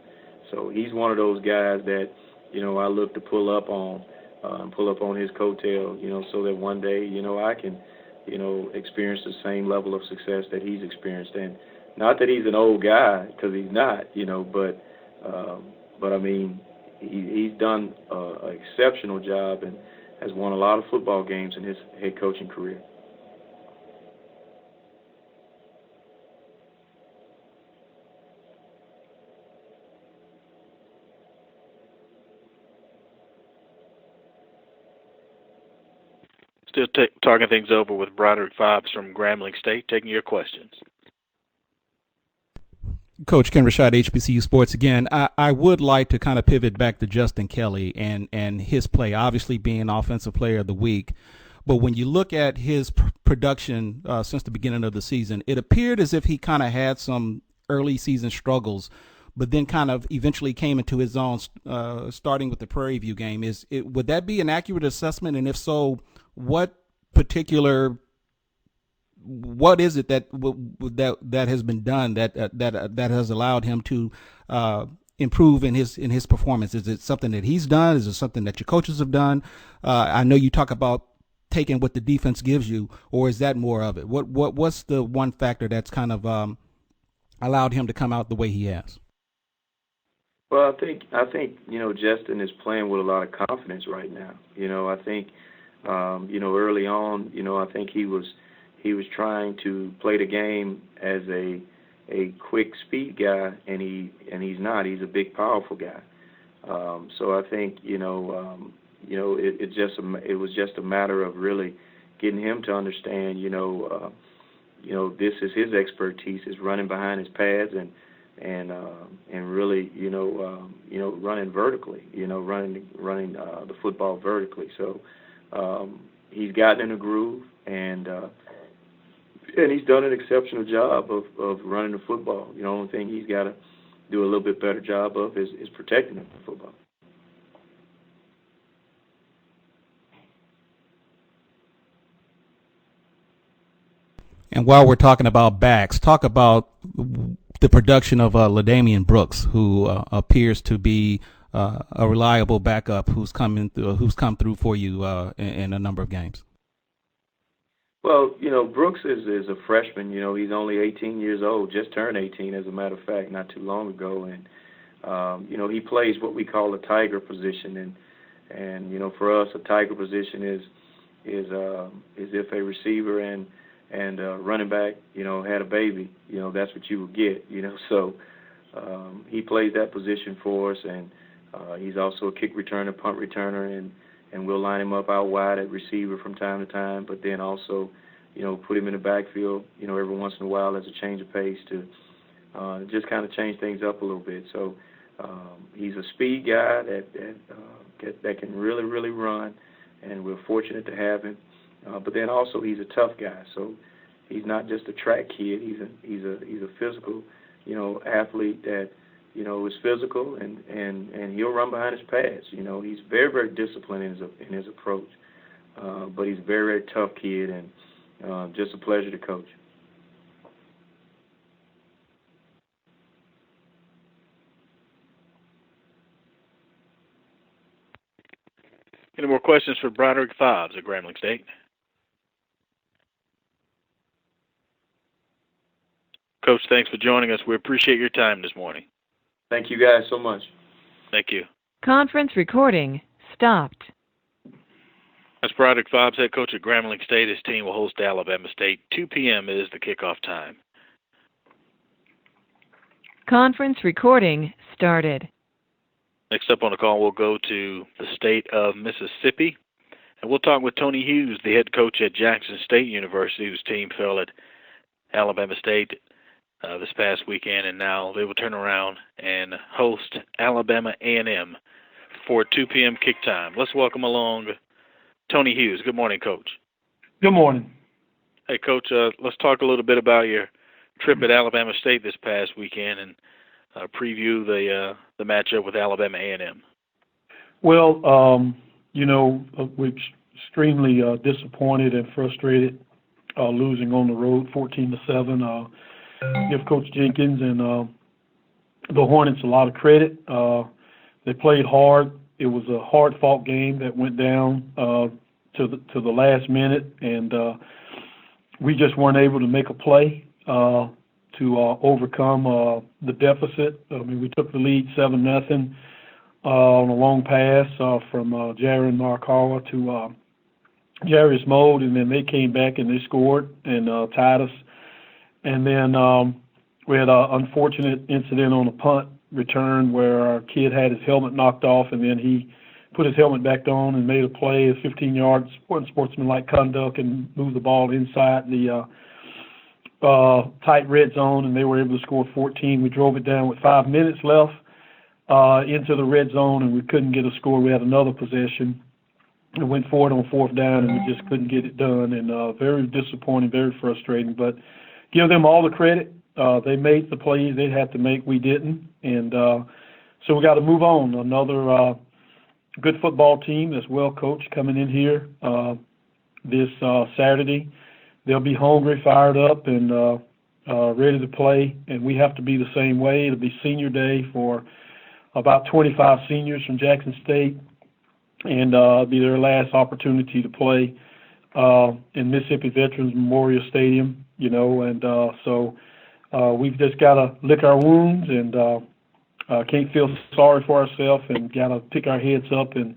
So he's one of those guys that, I look to pull up on pull up on his coattail, so that one day, I can, experience the same level of success that he's experienced. And not that he's an old guy, because he's not, but I mean, he's done an exceptional job and has won a lot of football games in his head coaching career. Still talking things over with Broderick Fobbs from Grambling State, taking your questions. Coach Ken Rashad, HBCU Sports again. I would like to kind of pivot back to Justin Kelly and his play, obviously being Offensive Player of the Week. But when you look at his production since the beginning of the season, it appeared as if he kind of had some early season struggles, but then kind of eventually came into his own, starting with the Prairie View game. Would that be an accurate assessment? And if so, what is it that has been done that has allowed him to improve in his performance? Is it something that he's done? Is it something that your coaches have done? I know you talk about taking what the defense gives you, or is that more of it? What's the one factor that's kind of allowed him to come out the way he has? Well, I think Justin is playing with a lot of confidence right now. I think early on, I think he was trying to play the game as a quick speed guy, and he's not. He's a big, powerful guy. So I think it was just a matter of really getting him to understand, this is his expertise, is running behind his pads and really, running vertically, running the football vertically. So he's gotten in a groove, and he's done an exceptional job of running the football. The only thing he's got to do a little bit better job of is protecting the football. And while we're talking about backs, talk about the production of LaDamian Brooks, who appears to be a reliable backup who's come through for you in a number of games. Well, Brooks is a freshman. He's only 18 years old, just turned 18, as a matter of fact, not too long ago. And he plays what we call a tiger position. And for us, a tiger position is if a receiver and running back, had a baby, that's what you would get, So he plays that position for us, and he's also a kick returner, punt returner, and we'll line him up out wide at receiver from time to time, but then also, put him in the backfield, every once in a while as a change of pace to just kind of change things up a little bit. So he's a speed guy that can really, really run, and we're fortunate to have him. But then also he's a tough guy, so he's not just a track kid. He's a physical, athlete that is physical and he'll run behind his pads. He's very, very disciplined in his approach, but he's a very, very tough kid and just a pleasure to coach. Any more questions for Broderick Fobbs at Grambling State? Coach, thanks for joining us. We appreciate your time this morning. Thank you guys so much. Thank you. Conference recording stopped. That's Broderick Fobbs, head coach at Grambling State. His team will host Alabama State. 2 p.m. is the kickoff time. Conference recording started. Next up on the call, we'll go to the state of Mississippi, and we'll talk with Tony Hughes, the head coach at Jackson State University, whose team fell at Alabama State this past weekend, and now they will turn around and host Alabama A&M for 2 p.m. kick time. Let's welcome along Tony Hughes. Good morning, Coach. Good morning. Hey, Coach, let's talk a little bit about your trip at Alabama State this past weekend and preview the matchup with Alabama A&M. Well, we're extremely disappointed and frustrated losing on the road 14-7. Give Coach Jenkins and the Hornets a lot of credit. They played hard. it was a hard-fought game that went down to the last minute, and we just weren't able to make a play to overcome the deficit. I mean, we took the lead 7-0 on a long pass from Jaron Markawa to Jarius Mold, and then they came back and they scored and tied us. And then we had an unfortunate incident on a punt return where our kid had his helmet knocked off, and then he put his helmet back on and made a play, a 15-yard sportsmanlike conduct, and moved the ball inside the tight red zone, and they were able to score 14. We drove it down with 5 minutes left into the red zone, and we couldn't get a score. We had another possession. It went forward on 4th down, and we just couldn't get it done, and very disappointing, very frustrating. But give them all the credit. They made the plays they had to make. We didn't, and so we got to move on. Another good football team that's well coached coming in here this Saturday. They'll be hungry, fired up, and ready to play, and we have to be the same way. It'll be senior day for about 25 seniors from Jackson State, and it'll be their last opportunity to play in Mississippi Veterans Memorial Stadium, you know, and so we've just got to lick our wounds and can't feel sorry for ourselves, and got to pick our heads up and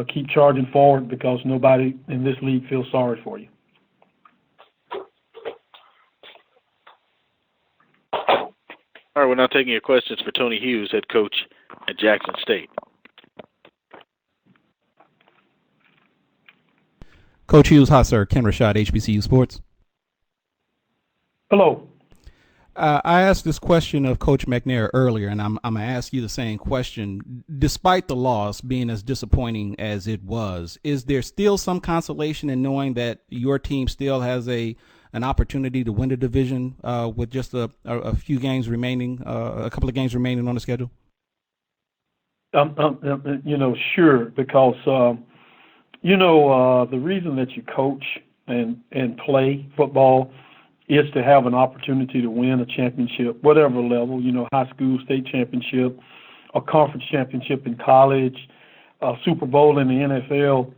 keep charging forward, because nobody in this league feels sorry for you. All right, we're now taking your questions for Tony Hughes, head coach at Jackson State. Coach Hughes, hi, sir. Ken Rashad, HBCU Sports. Hello. I asked this question of Coach McNair earlier, and I'm going to ask you the same question. Despite the loss being as disappointing as it was, is there still some consolation in knowing that your team still has an opportunity to win the division with just a few games remaining, a couple of games remaining on the schedule? You know, sure, because the reason that you coach and play football is to have an opportunity to win a championship, whatever level, you know, high school, state championship, a conference championship in college, a Super Bowl in the NFL.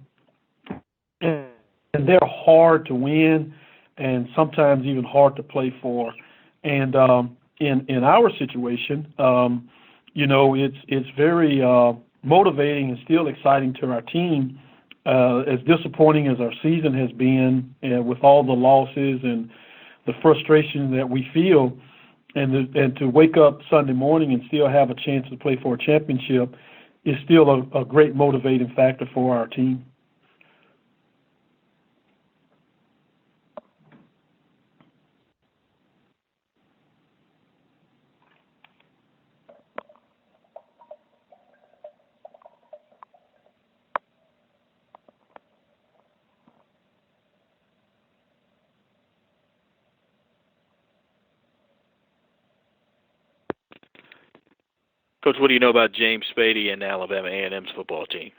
And they're hard to win and sometimes even hard to play for. And in our situation, you know, it's very motivating and still exciting to our team. As disappointing as our season has been, with all the losses and the frustration that we feel, and to wake up Sunday morning and still have a chance to play for a championship is still a great motivating factor for our team. Coach, what do you know about James Spady and Alabama A&M's football team?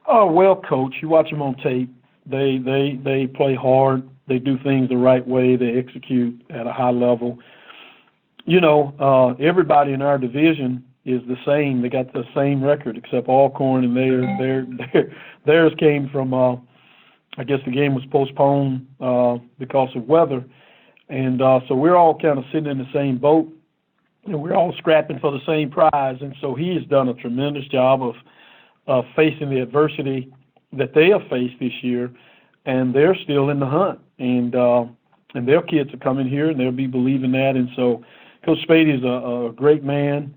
Oh, well, Coach, you watch them on tape. They play hard. They do things the right way. They execute at a high level. You know, everybody in our division is the same. They got the same record except Alcorn, and theirs came from, I guess the game was postponed because of weather. And so we're all kind of sitting in the same boat. And we're all scrapping for the same prize, and so he has done a tremendous job of facing the adversity that they have faced this year, and they're still in the hunt. And their kids are coming here, and they'll be believing that. And so Coach Spady is a great man.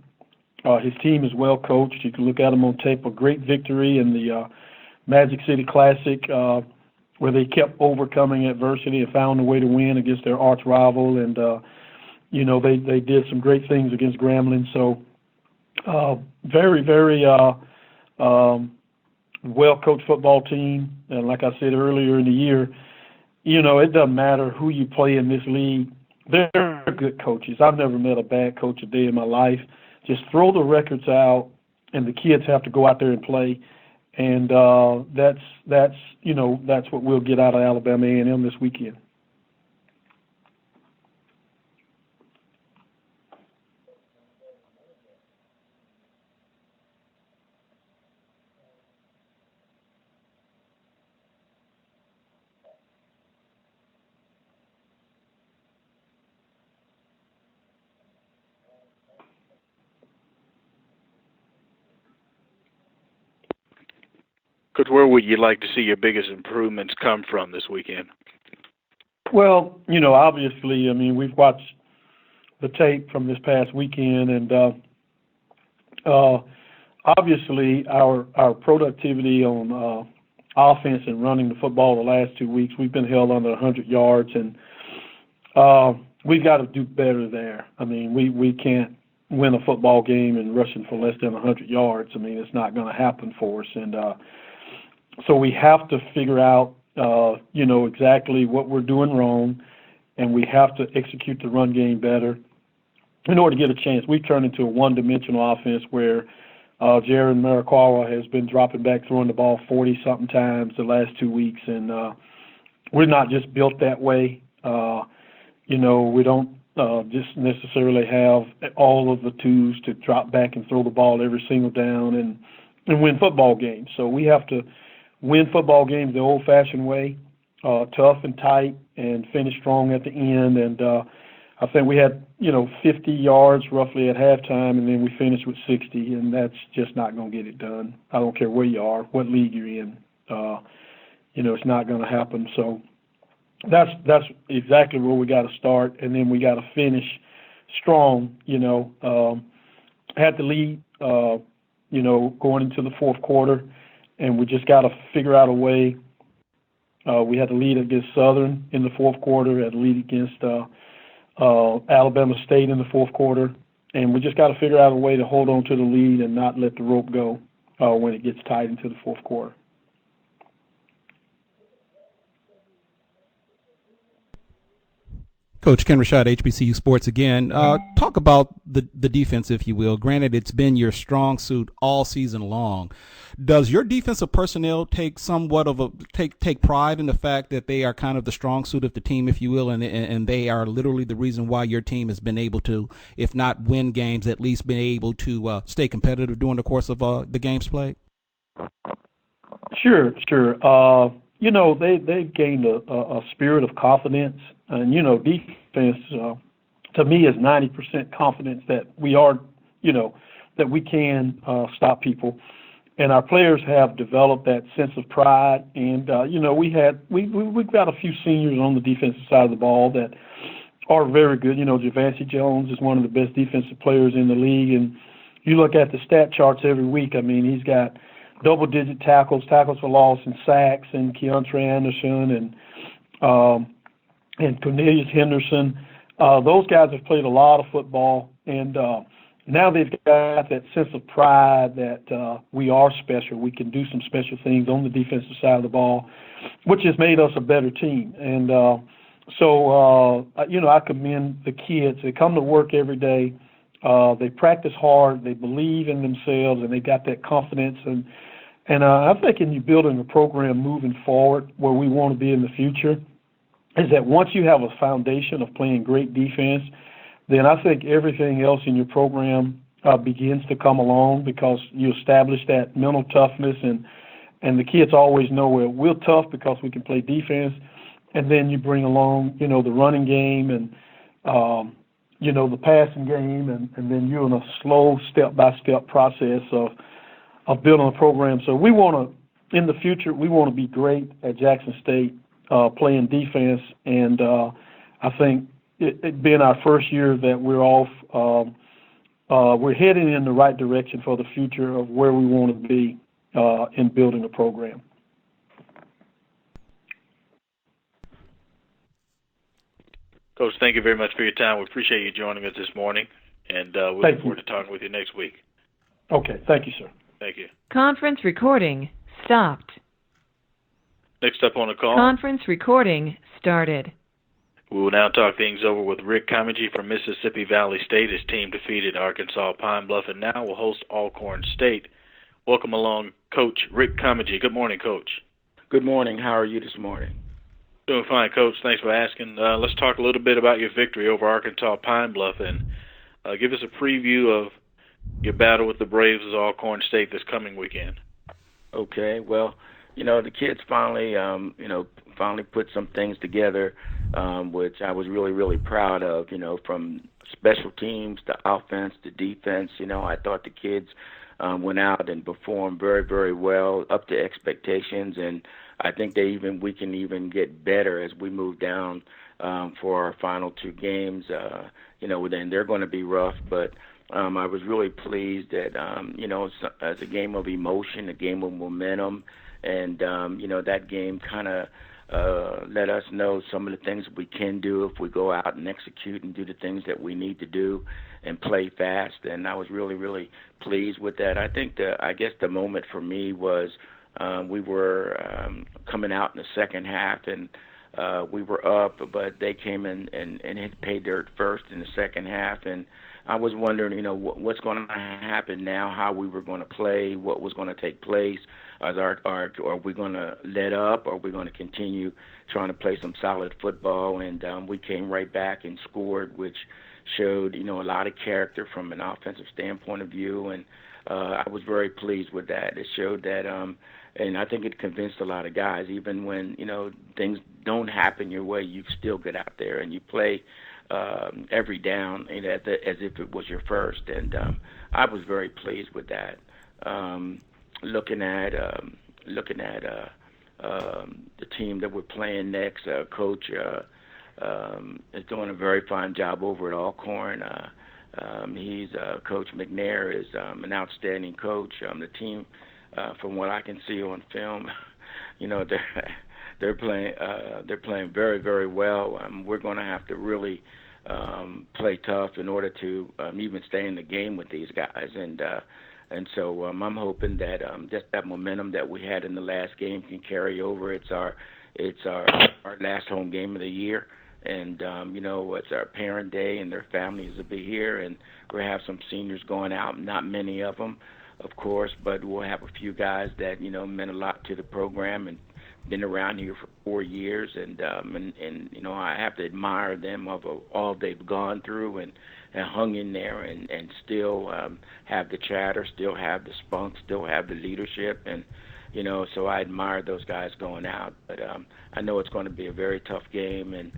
His team is well coached. You can look at them on tape. A great victory in the Magic City Classic, where they kept overcoming adversity and found a way to win against their arch rival. And you know, they did some great things against Grambling. So very, very well-coached football team. And like I said earlier in the year, you know, it doesn't matter who you play in this league. They're good coaches. I've never met a bad coach a day in my life. Just throw the records out, and the kids have to go out there and play. And that's you know, that's what we'll get out of Alabama A&M this weekend. Coach, where would you like to see your biggest improvements come from this weekend? Well, obviously, we've watched the tape from this past weekend, and obviously our productivity on offense and running the football the last 2 weeks, we've been held under 100 yards, and we've got to do better there. We can't win a football game and rushing for less than 100 yards. It's not going to happen for us, and so we have to figure out, exactly what we're doing wrong, and we have to execute the run game better in order to get a chance. We've turned into a one-dimensional offense where Jared Marikwawa has been dropping back, throwing the ball 40-something times the last 2 weeks, and we're not just built that way. We don't just necessarily have all of the tools to drop back and throw the ball every single down and win football games. So we have to win football games the old-fashioned way, tough and tight, and finish strong at the end. And I think we had, 50 yards roughly at halftime, and then we finished with 60, and that's just not going to get it done. I don't care where you are, what league you're in. It's not going to happen. So that's exactly where we got to start, and then we got to finish strong. Had the lead, going into the fourth quarter, and we just got to figure out a way. We had the lead against Southern in the fourth quarter, had the lead against Alabama State in the fourth quarter, and we just got to figure out a way to hold on to the lead and not let the rope go when it gets tight into the fourth quarter. Coach Ken Rashad, HBCU Sports again. Talk about the defense, if you will. Granted, it's been your strong suit all season long. Does your defensive personnel take somewhat of take pride in the fact that they are kind of the strong suit of the team, if you will, and they are literally the reason why your team has been able to, if not win games, at least been able to stay competitive during the course of the games played? Sure. They've gained a spirit of confidence. And, defense, to me, is 90% confidence that we are, that we can stop people. And our players have developed that sense of pride. And, we've got a few seniors on the defensive side of the ball that are very good. Javancy Jones is one of the best defensive players in the league. And you look at the stat charts every week, he's got double-digit tackles for loss, and sacks, and Keontre Anderson, and Cornelius Henderson. Those guys have played a lot of football, and now they've got that sense of pride that we are special. We can do some special things on the defensive side of the ball, which has made us a better team. And so I commend the kids. They come to work every day. They practice hard. They believe in themselves, and they got that confidence. And I think in you building a program moving forward where we want to be in the future is that once you have a foundation of playing great defense, then I think everything else in your program begins to come along because you establish that mental toughness, and the kids always know we're tough because we can play defense, and then you bring along, the running game and, the passing game, and then you're in a slow step-by-step process of building a program. So we want to, in the future, we want to be great at Jackson State playing defense, and I think it being our first year that we're off, we're heading in the right direction for the future of where we want to be in building a program. Coach, thank you very much for your time. We appreciate you joining us this morning, and we look forward to talking with you next week. Okay. Thank you, sir. Thank you. Conference recording stopped. Next up on the call. Conference recording started. We will now talk things over with Rick Comegy from Mississippi Valley State. His team defeated Arkansas Pine Bluff and now will host Alcorn State. Welcome along, Coach Rick Comegy. Good morning, Coach. Good morning. How are you this morning? Doing fine, Coach. Thanks for asking. Let's talk a little bit about your victory over Arkansas Pine Bluff and give us a preview of your battle with the Braves of Alcorn State this coming weekend. Okay. Well, the kids finally put some things together, which I was really, really proud of, from special teams to offense to defense. I thought the kids went out and performed very, very well, up to expectations, and I think we can even get better as we move down for our final two games. Then they're going to be rough, but I was really pleased that as a game of emotion, a game of momentum, and that game kind of let us know some of the things we can do if we go out and execute and do the things that we need to do and play fast. And I was really, really pleased with that. I think I guess the moment for me was we were coming out in the second half, and we were up, but they came in and hit pay dirt first in the second half. And I was wondering, what's going to happen now, how we were going to play, what was going to take place. Are we going to let up, or are we going to continue trying to play some solid football? And we came right back and scored, which showed, a lot of character from an offensive standpoint of view. And I was very pleased with that. It showed that, and I think it convinced a lot of guys, even when, things don't happen your way, you still get out there and you play every down as if it was your first. And I was very pleased with that. Looking at the team that we're playing next, Coach is doing a very fine job over at Alcorn. Coach McNair is an outstanding coach. The team, from what I can see on film, they're playing very, very well. We're going to have to really play tough in order to even stay in the game with these guys. And so I'm hoping that just that momentum that we had in the last game can carry over. It's our last home game of the year, and it's our parent day, and their families will be here, and we'll have some seniors going out. Not many of them, of course, but we'll have a few guys that meant a lot to the program and been around here for 4 years, and I have to admire them of all they've gone through and hung in there and still have the chatter, still have the spunk, still have the leadership, and so I admire those guys going out. But I know it's going to be a very tough game, and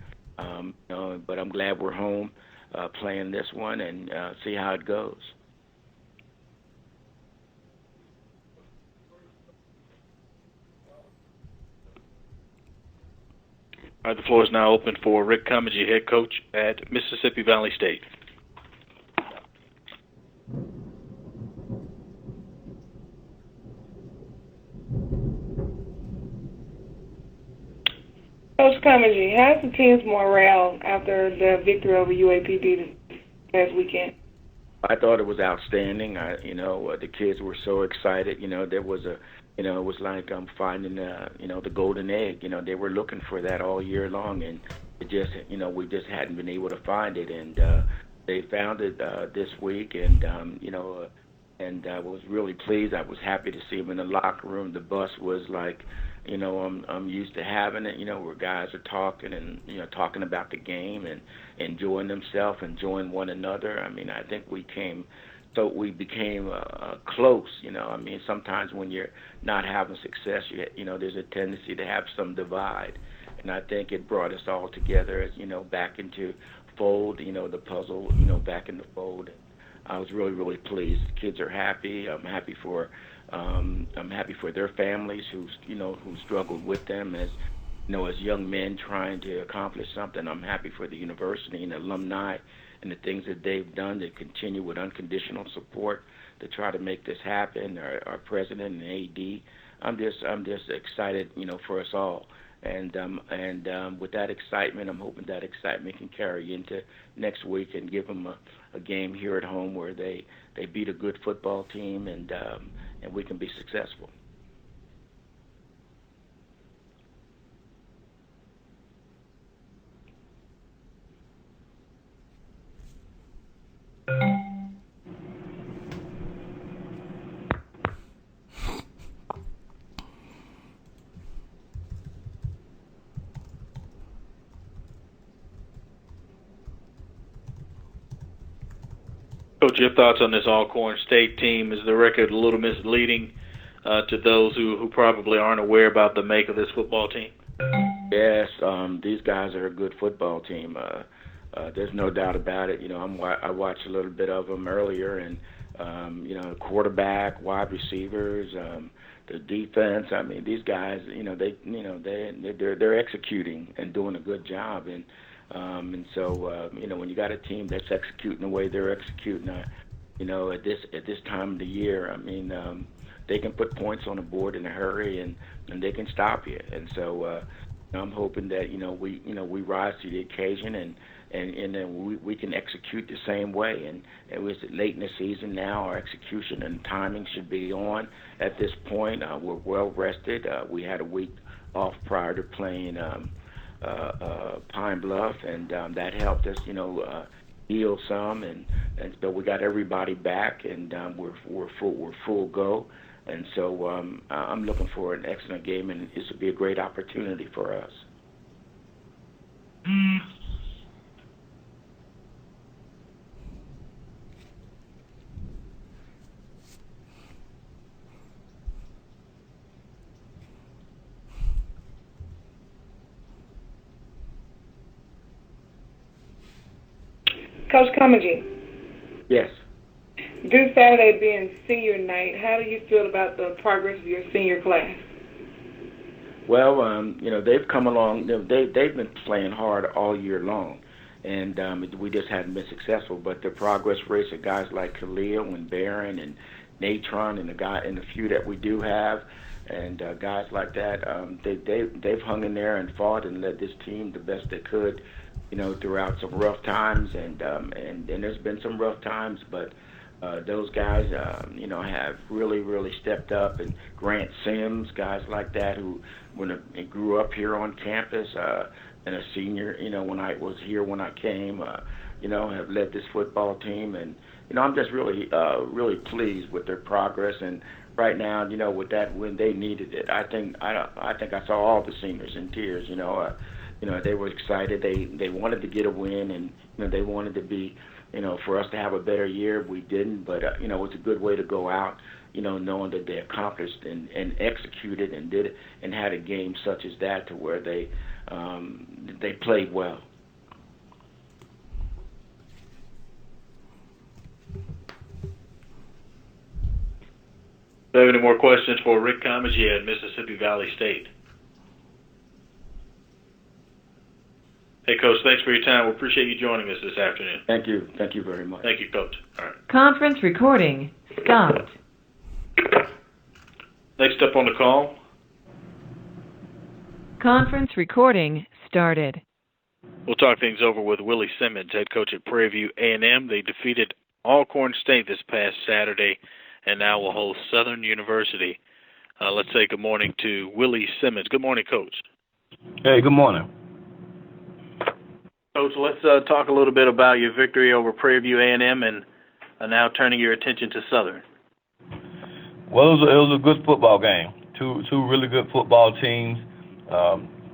but I'm glad we're home playing this one and see how it goes. All right, the floor is now open for Rick Comegy, head coach at Mississippi Valley State. Coach Comegy, how's the team's morale after the victory over UAPB this past weekend? I thought it was outstanding. The kids were so excited. There was it was like finding the golden egg. They were looking for that all year long, and it just we just hadn't been able to find it, and they found it this week, and and I was really pleased. I was happy to see them in the locker room. The bus was like, I'm used to having it, where guys are talking and, talking about the game and enjoying themselves, enjoying one another. I mean, I think we became close, sometimes when you're not having success, there's a tendency to have some divide. And I think it brought us all together as, back into fold, the puzzle, back in the fold. I was really, really pleased. The kids are happy. I'm happy for their families who struggled with them as young men trying to accomplish something. I'm happy for the university and the alumni and the things that they've done to continue with unconditional support to try to make this happen. Our president and AD. I'm just excited, for us all. And with that excitement, I'm hoping that excitement can carry into next week and give them a game here at home where they beat a good football team and we can be successful. Coach, your thoughts on this Alcorn State team? Is the record a little misleading to those who probably aren't aware about the make of this football team? Yes, these guys are a good football team. There's no doubt about it. I watched a little bit of them earlier, and quarterback, wide receivers, the defense. I mean, these guys, they're executing and doing a good job. And so when you got a team that's executing the way they're executing, at this time of the year, I mean, they can put points on the board in a hurry, and they can stop you. And so I'm hoping that we rise to the occasion, and then we can execute the same way. And it was late in the season now. Our execution and timing should be on at this point. We're well rested. We had a week off prior to playing Pine Bluff, and that helped us, heal some, and so we got everybody back, and we're full go. And so I'm looking for an excellent game, and this will be a great opportunity for us. Coach Comegy. Yes. This Saturday being senior night, how do you feel about the progress of your senior class? Well, they've come along. They've been playing hard all year long, and we just hadn't been successful. But the progress rates of guys like Khalil and Barron and Natron and the few that we do have, and guys like that, they've hung in there and fought and led this team the best they could, throughout some rough times, and there's been some rough times, but those guys, have really stepped up. And Grant Sims, guys like that, who grew up here on campus, and a senior, when I was here when I came, have led this football team, and I'm just really pleased with their progress. And right now, with that win, they needed it. I think I saw all the seniors in tears. They were excited. They wanted to get a win, and they wanted to be, for us to have a better year. We didn't, but it's a good way to go out, knowing that they accomplished and executed and did it and had a game such as that to where they played well. Do you have any more questions for Rick Comegy at Mississippi Valley State? Hey, Coach, thanks for your time. We appreciate you joining us this afternoon. Thank you. Thank you very much. Thank you, Coach. All right. Conference recording stopped. Next up on the call. Conference recording started. We'll talk things over with Willie Simmons, head coach at Prairie View A&M. They defeated Alcorn State this past Saturday, and now will host Southern University. Let's say good morning to Willie Simmons. Good morning, Coach. Hey, good morning. Coach, let's talk a little bit about your victory over Prairie View A&M and now turning your attention to Southern. Well, it was a good football game. Two really good football teams.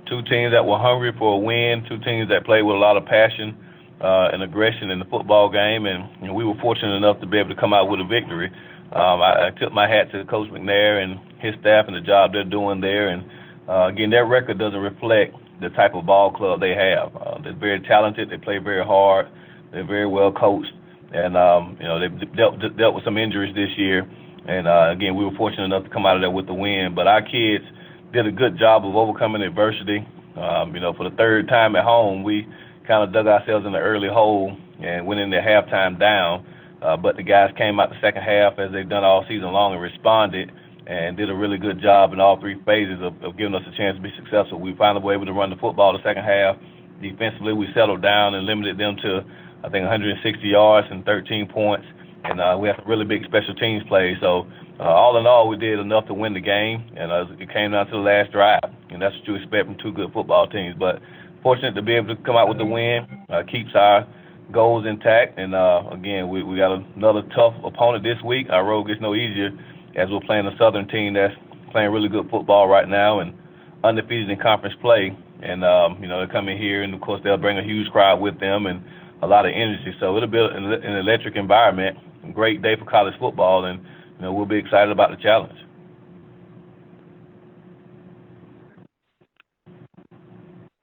Two teams that were hungry for a win. Two teams that played with a lot of passion and aggression in the football game, and we were fortunate enough to be able to come out with a victory. I tip my hat to Coach McNair and his staff and the job they're doing there. And again, their record doesn't reflect the type of ball club they have. They're very talented. They play very hard. They're very well coached, and they've dealt with some injuries this year. And again, we were fortunate enough to come out of there with the win. But our kids did a good job of overcoming adversity. For the third time at home, we kind of dug ourselves in the early hole and went into halftime down. But the guys came out the second half, as they've done all season long, and responded and did a really good job in all three phases of giving us a chance to be successful. We finally were able to run the football the second half. Defensively, we settled down and limited them to, I think, 160 yards and 13 points. And we had some really big special teams plays. So all in all, we did enough to win the game, and it came down to the last drive. And that's what you expect from two good football teams. But fortunate to be able to come out with the win, keeps our goals intact. And, again, we got another tough opponent this week. Our road gets no easier as we're playing a Southern team that's playing really good football right now and undefeated in conference play. And, they come in here, and, of course, they'll bring a huge crowd with them and a lot of energy. So it'll be an electric environment, a great day for college football, and, we'll be excited about the challenge.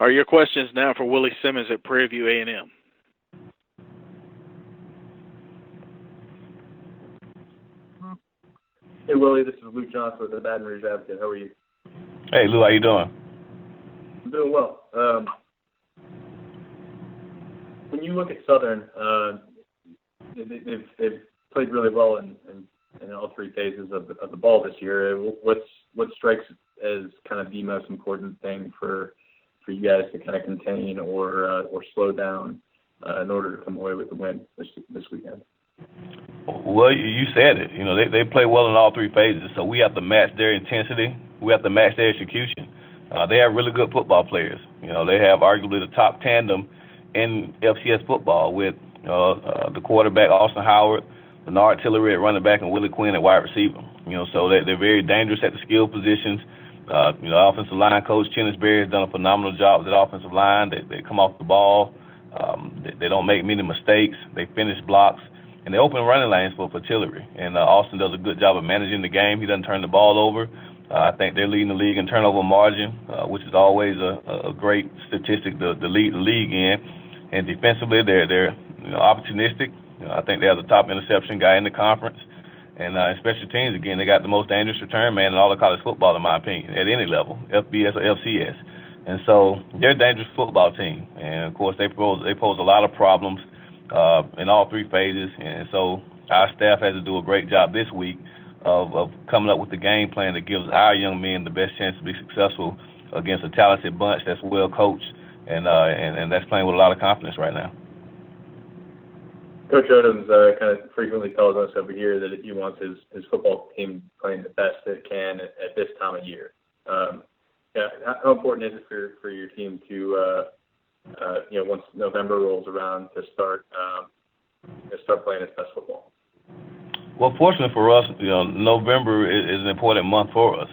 Are your questions now for Willie Simmons at Prairie View A&M? Willie. This is Luke Johnson with the Baton Rouge Advocate. How are you? Hey, Lou, how you doing? I'm doing well. When you look at Southern, they've played really well in all three phases of the ball this year. What strikes as kind of the most important thing for you guys to kind of contain or slow down in order to come away with the win this weekend? Well, you said it. You know, they play well in all three phases, so we have to match their intensity. We have to match their execution. They have really good football players. You know, they have arguably the top tandem in FCS football with the quarterback, Austin Howard, Bernard Tillery at running back, and Willie Quinn at wide receiver. You know, so they're very dangerous at the skill positions. You know, offensive line coach Chennisberry has done a phenomenal job with that offensive line. They come off the ball. They don't make many mistakes. They finish blocks. And they open running lanes for Tillery. And Austin does a good job of managing the game. He doesn't turn the ball over. I think they're leading the league in turnover margin, which is always a great statistic to lead the league in. And defensively, they're opportunistic. I think they have the top interception guy in the conference. And in special teams, again, they got the most dangerous return man in all of college football, in my opinion, at any level, FBS or FCS. And so they're a dangerous football team. And, of course, they pose a lot of problems in all three phases. And so our staff has to do a great job this week of coming up with the game plan that gives our young men the best chance to be successful against a talented bunch that's well coached and that's playing with a lot of confidence right now. Coach Odums kind of frequently tells us over here that he wants his football team playing the best it can at this time of year. How important is it for your team to, once November rolls around, to start playing its best football? Well, fortunately for us, November is an important month for us.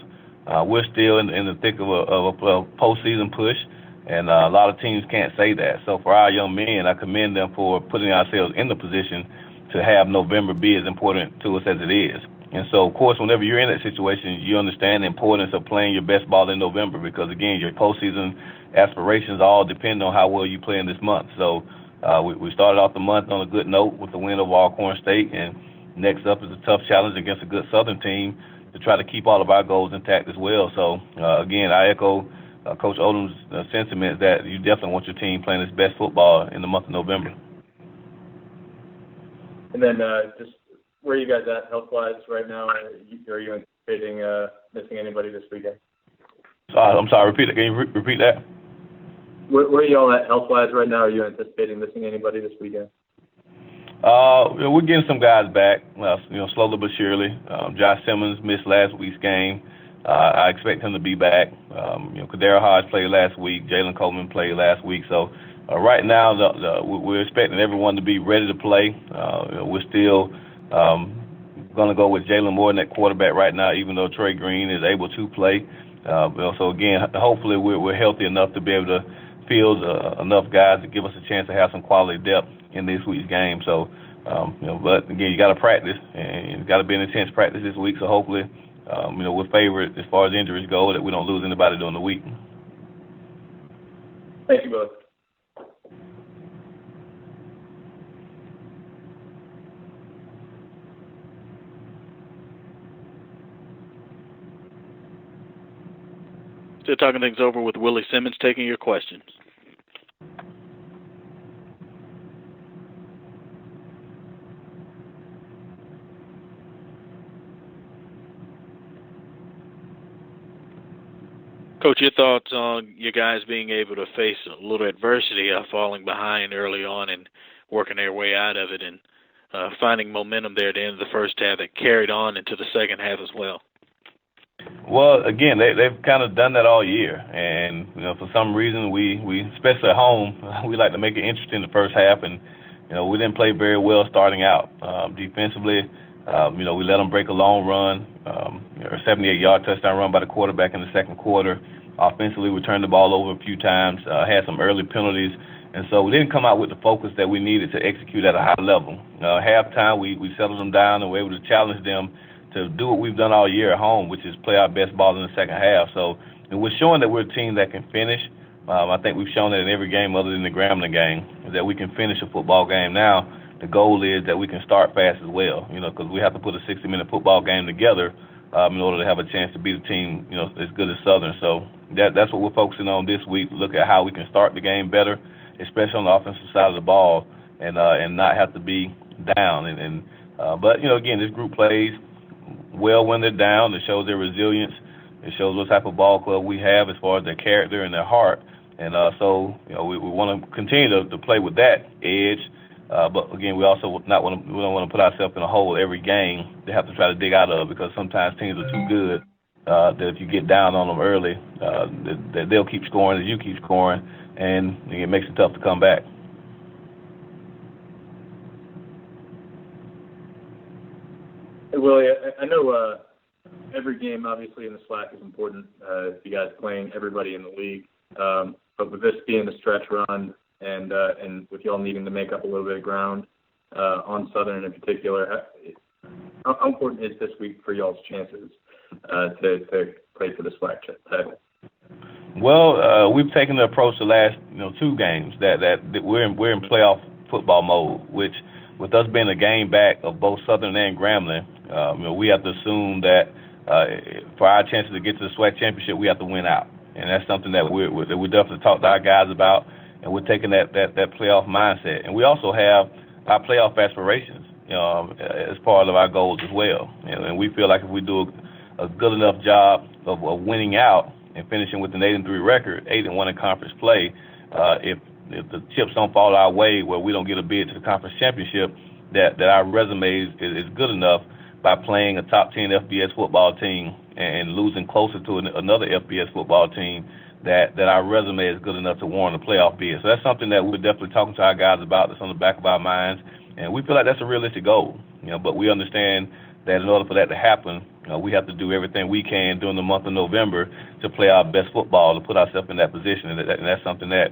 We're still in the thick of a postseason push. And a lot of teams can't say that. So for our young men, I commend them for putting ourselves in the position to have November be as important to us as it is. And so, of course, whenever you're in that situation, you understand the importance of playing your best ball in November because, again, your postseason aspirations all depend on how well you play in this month. So we started off the month on a good note with the win over Alcorn State, and next up is a tough challenge against a good Southern team to try to keep all of our goals intact as well. So, again, I echo Coach Odums' sentiment that you definitely want your team playing its best football in the month of November. And then just where are you guys at health-wise right now? Are you anticipating missing anybody this weekend? I'm sorry, repeat it. Can you repeat that? Where are you all at health-wise right now? Are you anticipating missing anybody this weekend? We're getting some guys back, slowly but surely. Josh Simmons missed last week's game. I expect him to be back. Kadera Hodge played last week. Jalen Coleman played last week. So right now, we're expecting everyone to be ready to play. We're still going to go with Jalen Morton at quarterback right now, even though Trey Green is able to play. So again, hopefully we're healthy enough to be able to field enough guys to give us a chance to have some quality depth in this week's game. So, but again, you got to practice, and it's got to be an intense practice this week. So hopefully, we're favored as far as injuries go, that we don't lose anybody during the week. Thank you both. Still talking things over with Willie Simmons, taking your questions. Coach, your thoughts on your guys being able to face a little adversity, falling behind early on and working their way out of it, and finding momentum there at the end of the first half that carried on into the second half as well? Well, again, they've kind of done that all year, and for some reason we especially at home, we like to make it interesting in the first half, and we didn't play very well starting out. Defensively, we let them break a long run, a 78-yard touchdown run by the quarterback in the second quarter. Offensively, we turned the ball over a few times, had some early penalties, and so we didn't come out with the focus that we needed to execute at a high level. Halftime, we settled them down and were able to challenge them to do what we've done all year at home, which is play our best ball in the second half. So we're showing that we're a team that can finish. I think we've shown that in every game other than the Grambling game, that we can finish a football game. Now the goal is that we can start fast as well, because we have to put a 60-minute football game together in order to have a chance to beat a team, as good as Southern. So that's what we're focusing on this week. Look at how we can start the game better, especially on the offensive side of the ball, and not have to be down. But again, this group plays well when they're down. It shows their resilience. It shows what type of ball club we have as far as their character and their heart. And so we want to continue to play with that edge. But again, we also we don't want to put ourselves in a hole every game to have to try to dig out of, because sometimes teams are too good that if you get down on them early, that they'll keep scoring as you keep scoring, and it makes it tough to come back. Hey, Willie, I know every game, obviously, in the SWAC is important. You guys playing everybody in the league. But with this being a stretch run, and with y'all needing to make up a little bit of ground on Southern in particular, how important is this week for y'all's chances to play for the SWAC title? Well, we've taken the approach the last 2 games that we're in playoff football mode, which with us being a game back of both Southern and Grambling, we have to assume that for our chances to get to the SWAC championship, we have to win out, and that's something that we definitely talk to our guys about. And we're taking that playoff mindset. And we also have our playoff aspirations, as part of our goals as well. And we feel like if we do a good enough job of winning out and finishing with an 8-3 record, 8-1 in conference play, if the chips don't fall our way where we don't get a bid to the conference championship, that our resume is good enough by playing a top 10 FBS football team and losing closer to another FBS football team, that our resume is good enough to warrant a playoff bid. So that's something that we're definitely talking to our guys about. That's on the back of our minds, and we feel like that's a realistic goal. But we understand that in order for that to happen, we have to do everything we can during the month of November to play our best football, to put ourselves in that position, and that's something that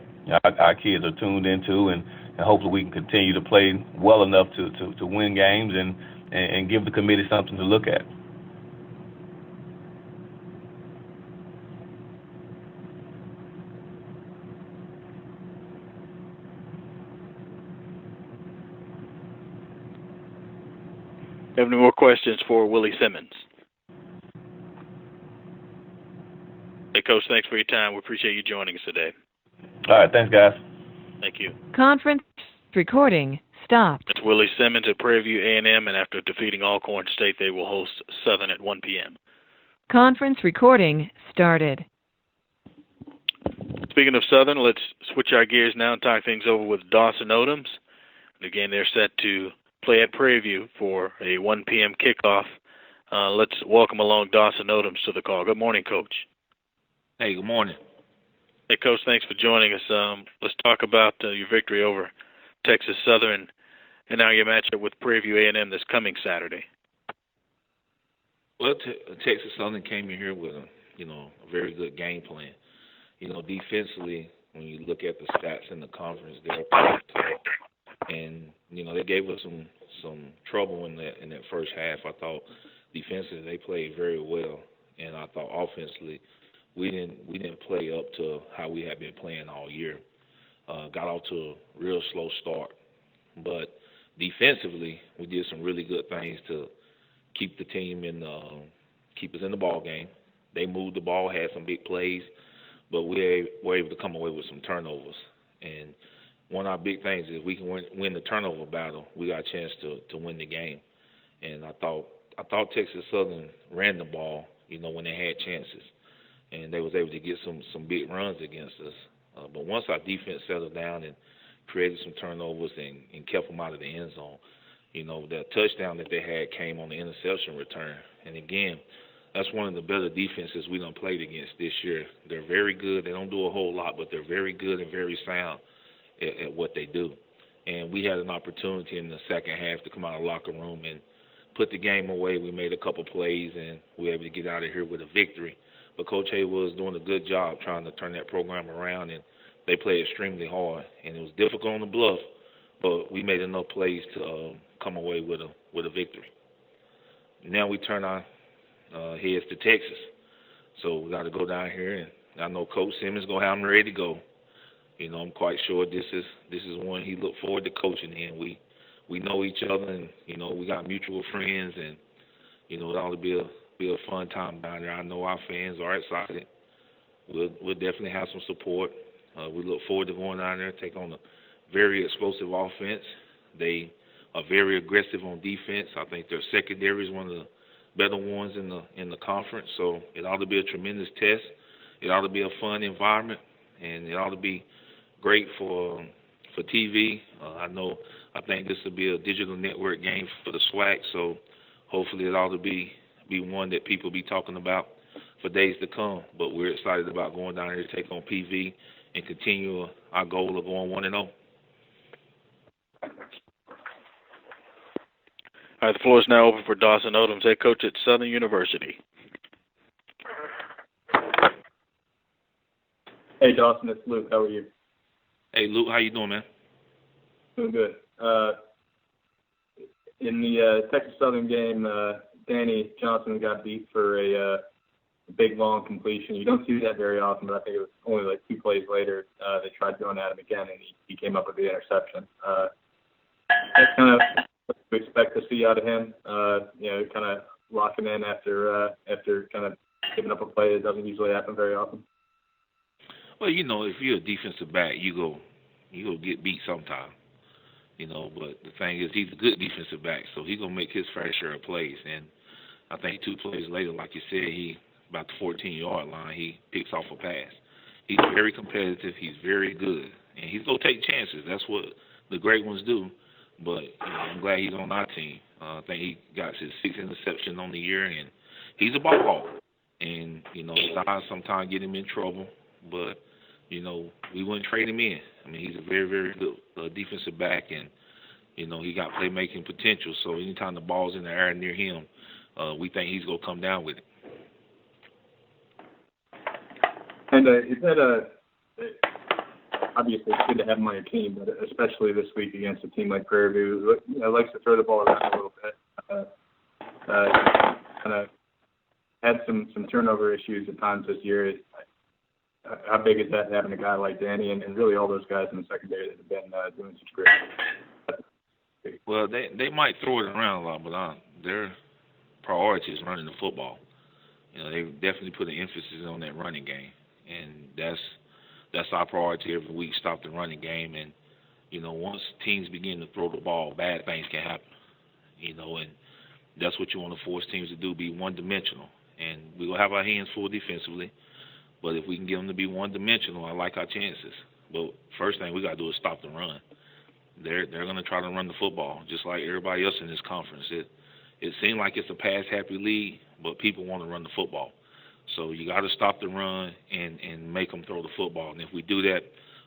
our kids are tuned into, and hopefully we can continue to play well enough to win games and give the committee something to look at. Have any more questions for Willie Simmons? Hey, Coach, thanks for your time. We appreciate you joining us today. All right, thanks, guys. Thank you. Conference recording stopped. It's Willie Simmons at Prairie View A&M, and after defeating Alcorn State, they will host Southern at 1 p.m. Conference recording started. Speaking of Southern, let's switch our gears now and talk things over with Dawson Odums. And again, they're set to play at Prairie View for a 1 p.m. kickoff. Let's welcome along Dawson Odums to the call. Good morning, Coach. Hey, good morning. Hey, Coach, thanks for joining us. Let's talk about your victory over Texas Southern and now your matchup with Prairie View A&M this coming Saturday. Well, Texas Southern came in here with a very good game plan. Defensively, when you look at the stats in the conference, they're pretty tough. And they gave us some trouble in that first half. I thought defensively they played very well, and I thought offensively we didn't play up to how we had been playing all year. Got off to a real slow start, but defensively we did some really good things to keep the team keep us in the ball game. They moved the ball, had some big plays, but we were able to come away with some turnovers. And one of our big things is we can win the turnover battle. We got a chance to win the game. And I thought Texas Southern ran the ball, when they had chances, and they was able to get some big runs against us. But once our defense settled down and created some turnovers and kept them out of the end zone, the touchdown that they had came on the interception return. And again, that's one of the better defenses we done played against this year. They're very good. They don't do a whole lot, but they're very good and very sound at what they do. And we had an opportunity in the second half to come out of the locker room and put the game away. We made a couple plays, and we were able to get out of here with a victory. But Coach Haywood was doing a good job trying to turn that program around, and they played extremely hard. And it was difficult on the Bluff, but we made enough plays to come away with a victory. Now we turn our heads to Texas. So we got to go down here, and I know Coach Simmons going to have them ready to go. I'm quite sure this is one he looked forward to coaching in. We know each other, and we got mutual friends, and it ought to be be a fun time down there. I know our fans are excited. We'll definitely have some support. We look forward to going down there and take on a very explosive offense. They are very aggressive on defense. I think their secondary is one of the better ones in the conference. So it ought to be a tremendous test. It ought to be a fun environment, and it ought to be great for TV. I think this will be a digital network game for the SWAC. So hopefully it ought to be one that people be talking about for days to come. But we're excited about going down there to take on PV and continue our goal of going 1-0. All right, the floor is now open for Dawson Odums, head coach at Southern University. Hey, Dawson, it's Luke. How are you? Hey, Luke, how you doing, man? Doing good. In the Texas Southern game, Danny Johnson got beat for a big, long completion. You don't see that very often, but I think it was only like 2 plays later they tried going at him again, and he came up with the interception. That's kind of what we expect to see out of him, kind of locking in after kind of giving up a play that doesn't usually happen very often. Well, if you're a defensive back, you go get beat sometime. But the thing is, he's a good defensive back, so he's going to make his fair share of plays. And I think 2 plays later, like you said, he about the 14-yard line, he picks off a pass. He's very competitive. He's very good. And he's going to take chances. That's what the great ones do. But I'm glad he's on our team. I think he got his 6th interception on the year, and he's a ball hawk. And, his eyes sometimes get him in trouble. But, we wouldn't trade him in. I mean, he's a very, very good defensive back, and, he got playmaking potential. So anytime the ball's in the air near him, we think he's going to come down with it. And is that obviously it's good to have him on your team, but especially this week against a team like Prairie, who likes to throw the ball around a little bit. Kind of had some turnover issues at times this year. How big is that having a guy like Danny and really all those guys in the secondary that have been doing such great? Well, they might throw it around a lot, but their priority is running the football. They definitely put an emphasis on that running game, and that's our priority every week. Stop the running game, and once teams begin to throw the ball, bad things can happen. And that's what you want to force teams to do: be one-dimensional. And we're gonna have our hands full defensively. But if we can get them to be one-dimensional, I like our chances. But first thing we got to do is stop the run. They're going to try to run the football, just like everybody else in this conference. It seems like it's a pass-happy league, but people want to run the football. So you got to stop the run and make them throw the football. And if we do that,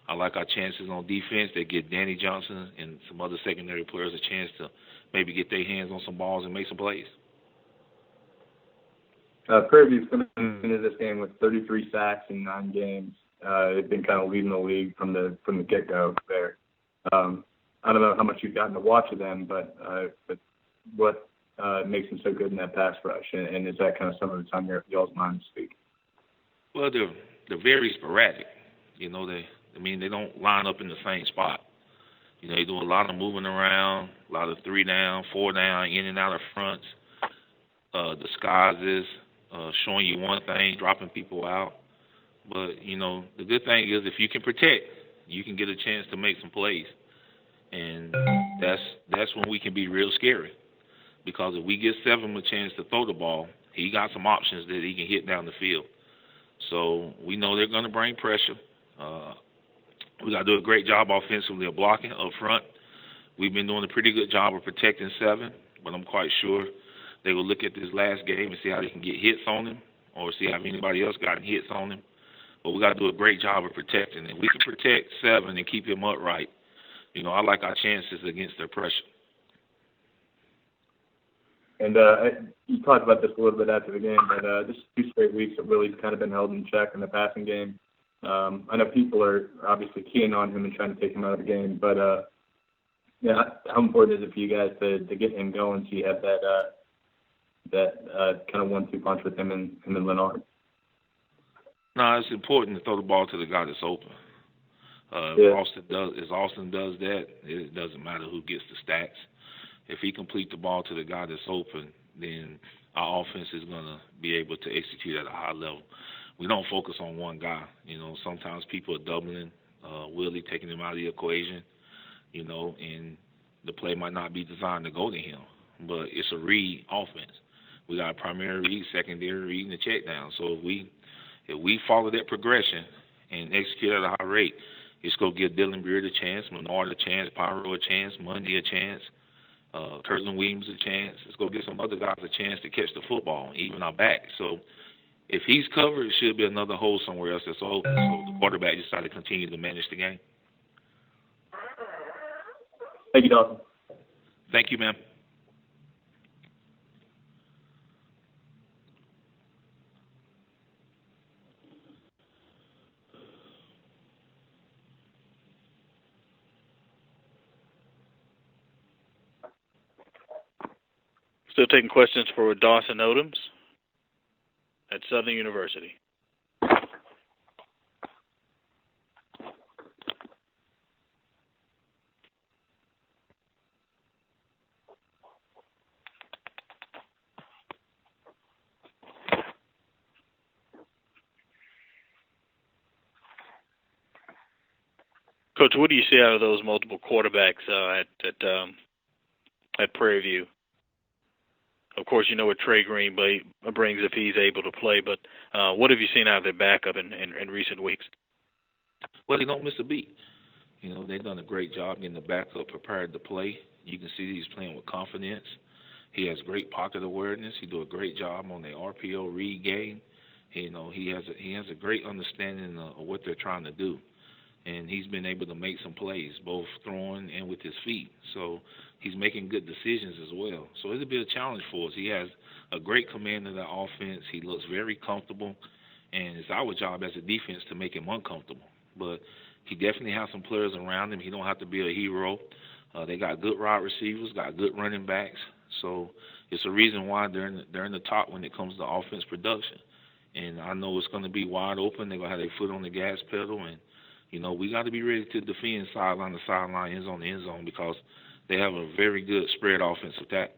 I like our chances on defense. They get Danny Johnson and some other secondary players a chance to maybe get their hands on some balls and make some plays. Prairie View's coming into this game with 33 sacks in 9 games. They've been kind of leading the league from the get-go there. I don't know how much you've gotten to watch of them, but what makes them so good in that pass rush, and is that kind of some of the time y'all's mind to speak? Well, they're very sporadic. They don't line up in the same spot. They do a lot of moving around, a lot of 3 down, 4 down, in and out of fronts, disguises. Showing you one thing, dropping people out. But, the good thing is if you can protect, you can get a chance to make some plays. And that's when we can be real scary. Because if we give Seven a chance to throw the ball, he got some options that he can hit down the field. So we know they're going to bring pressure. We got to do a great job offensively of blocking up front. We've been doing a pretty good job of protecting Seven, but I'm quite sure they will look at this last game and see how they can get hits on him or see how anybody else got hits on him. But we got to do a great job of protecting him. We can protect Seven and keep him upright. I like our chances against their pressure. And you talked about this a little bit after the game, but just 2 straight weeks have really kind of been held in check in the passing game. I know people are obviously keying on him and trying to take him out of the game, but how important is it for you guys to get him going so you have that kind of 1-2 punch with him and Leonard? No, it's important to throw the ball to the guy that's open. If Austin does that, it doesn't matter who gets the stats. If he completes the ball to the guy that's open, then our offense is going to be able to execute at a high level. We don't focus on one guy. Sometimes people are doubling Willie, taking him out of the equation, and the play might not be designed to go to him. But it's a read offense. We got a primary read, secondary read, and a check down. So if we follow that progression and execute at a high rate, it's going to give Dylan Beard a chance, Menard a chance, Pyro a chance, Monte a chance, Kirtland Williams a chance. It's going to give some other guys a chance to catch the football, even our back. So if he's covered, it should be another hole somewhere else that's open. So the quarterback just got to continue to manage the game. Thank you, Dawson. Thank you, ma'am. Still taking questions for Dawson Odums at Southern University. Coach, what do you see out of those multiple quarterbacks at Prairie View? Of course, you know what Trey Green brings if he's able to play, but what have you seen out of their backup in recent weeks? Well, they don't miss a beat. They've done a great job getting the backup prepared to play. You can see he's playing with confidence. He has great pocket awareness. He do a great job on the RPO read game. He has a great understanding of what they're trying to do. And he's been able to make some plays, both throwing and with his feet. So he's making good decisions as well. So it'll be a challenge for us. He has a great command of the offense. He looks very comfortable. And it's our job as a defense to make him uncomfortable. But he definitely has some players around him. He don't have to be a hero. They got good wide receivers, got good running backs. So it's a reason why they're in the top when it comes to offense production. And I know it's going to be wide open. They're going to have their foot on the gas pedal. And we got to be ready to defend sideline to sideline, end zone to end zone, because they have a very good spread offensive attack.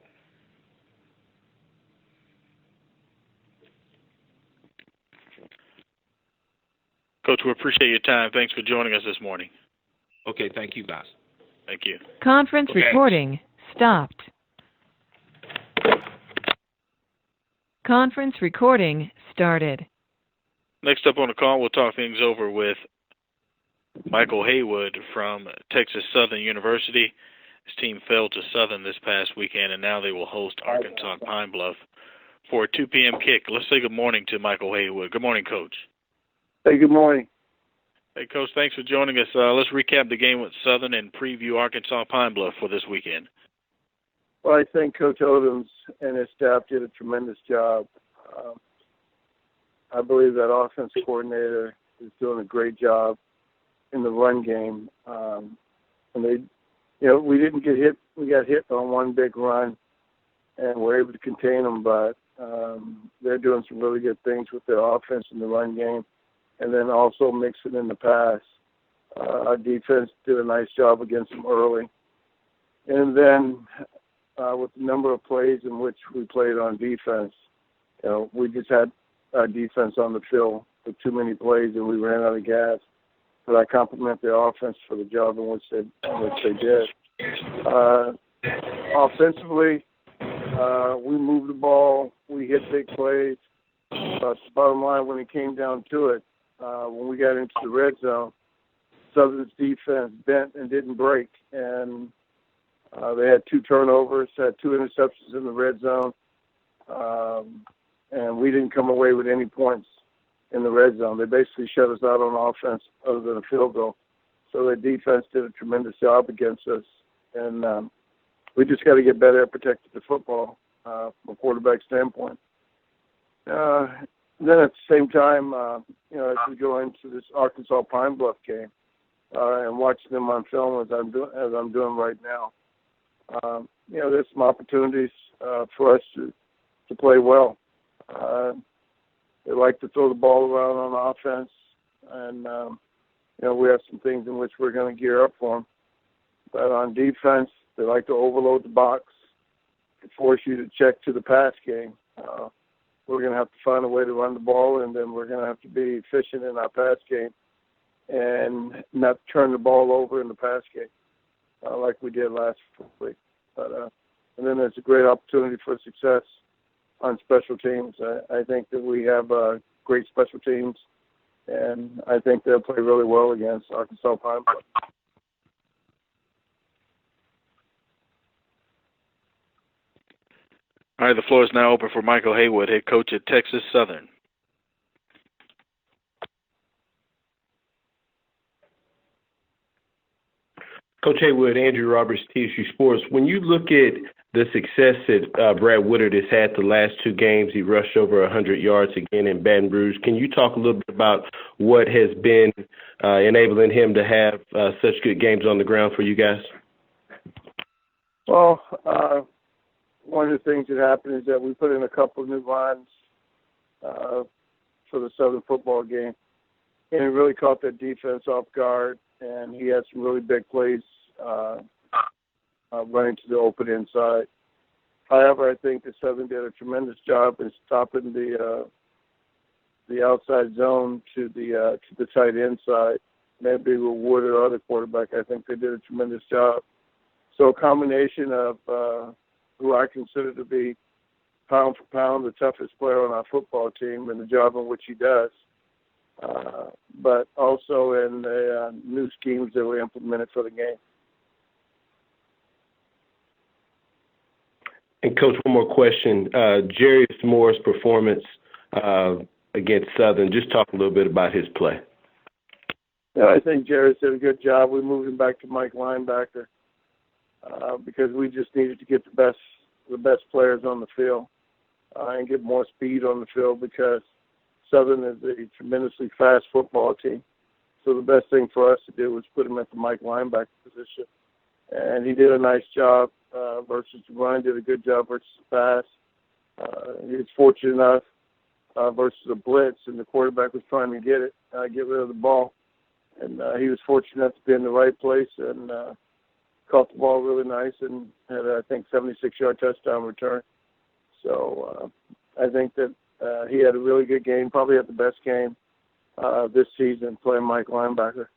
Coach, we appreciate your time. Thanks for joining us this morning. Okay, thank you, guys. Thank you. Conference recording stopped. Conference recording started. Next up on the call, we'll talk things over with Michael Haywood from Texas Southern University. His team fell to Southern this past weekend, and now they will host Arkansas Pine Bluff for a 2 p.m. kick. Let's say good morning to Michael Haywood. Good morning, Coach. Hey, good morning. Hey, Coach, thanks for joining us. Let's recap the game with Southern and preview Arkansas Pine Bluff for this weekend. Well, I think Coach Odums and his staff did a tremendous job. I believe that offense coordinator is doing a great job in the run game. And we didn't get hit. We got hit on one big run, and we're able to contain them. But they're doing some really good things with their offense in the run game, and then also mixing in the pass. Our defense did a nice job against them early, and then with the number of plays in which we played on defense, we just had our defense on the field with too many plays, and we ran out of gas. But I compliment their offense for the job in which they did. Offensively, we moved the ball, we hit big plays. But the bottom line, when it came down to it, when we got into the red zone, Southern's defense bent and didn't break, and they had 2 turnovers, had 2 interceptions in the red zone, and we didn't come away with any points in the red zone. They basically shut us out on offense other than a field goal. So their defense did a tremendous job against us, and we just got to get better at protecting the football from a quarterback standpoint. Then at the same time, as we go into this Arkansas Pine Bluff game and watching them on film as I'm doing right now, there's some opportunities for us to play well. They like to throw the ball around on offense, and we have some things in which we're going to gear up for them. But on defense, they like to overload the box and force you to check to the pass game. we're going to have to find a way to run the ball, and then we're going to have to be efficient in our pass game and not turn the ball over in the pass game like we did last week. But and then there's a great opportunity for success on special teams. I think that we have great special teams, and I think they'll play really well against Arkansas Pine Bluff. All right, the floor is now open for Michael Haywood, head coach at Texas Southern. Coach Haywood, Andrew Roberts, TSU Sports. When you look at the success that Brad Woodard has had the last two games, he rushed over 100 yards again in Baton Rouge. Can you talk a little bit about what has been enabling him to have such good games on the ground for you guys? Well, one of the things that happened is that we put in a couple of new lines for the Southern football game, and it really caught that defense off guard, and he had some really big plays running to the open inside. However, I think the Southern did a tremendous job in stopping the outside zone to the tight end side. Maybe with Wood or other quarterback, I think they did a tremendous job. So a combination of who I consider to be pound for pound the toughest player on our football team and the job in which he does, but also in the new schemes that were implemented for the game. And, Coach, one more question. Jarius Moore's performance against Southern, just talk a little bit about his play. Yeah, I think Jarius did a good job. We moved him back to Mike linebacker because we just needed to get the best players on the field and get more speed on the field because Southern is a tremendously fast football team. So the best thing for us to do was put him at the Mike linebacker position. And he did a nice job versus the run, did a good job versus the pass. He was fortunate enough versus a blitz, and the quarterback was trying to get rid of the ball. And he was fortunate enough to be in the right place and caught the ball really nice and had, I think, 76-yard touchdown return. So I think that he had a really good game, probably had the best game this season playing Mike linebacker.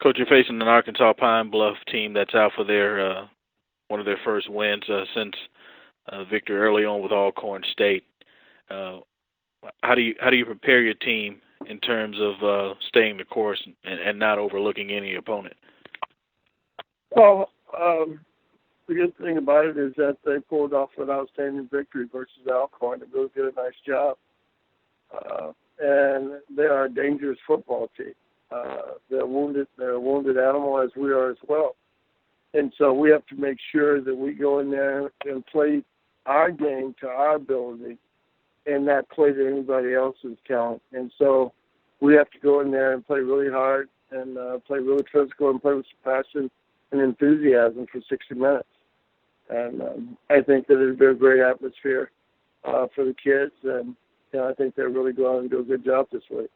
Coach, you're facing an Arkansas Pine Bluff team that's out for their one of their first wins since victory early on with Alcorn State. How do you prepare your team in terms of staying the course and not overlooking any opponent? Well, the good thing about it is that they pulled off an outstanding victory versus Alcorn. They really did a nice job, and they are a dangerous football team. They're a wounded animal, as we are as well. And so we have to make sure that we go in there and play our game to our ability and not play to anybody else's talent. And so we have to go in there and play really hard and play really physical and play with some passion and enthusiasm for 60 minutes. And I think that it'll be a great atmosphere for the kids. And I think they're really going to do a good job this week.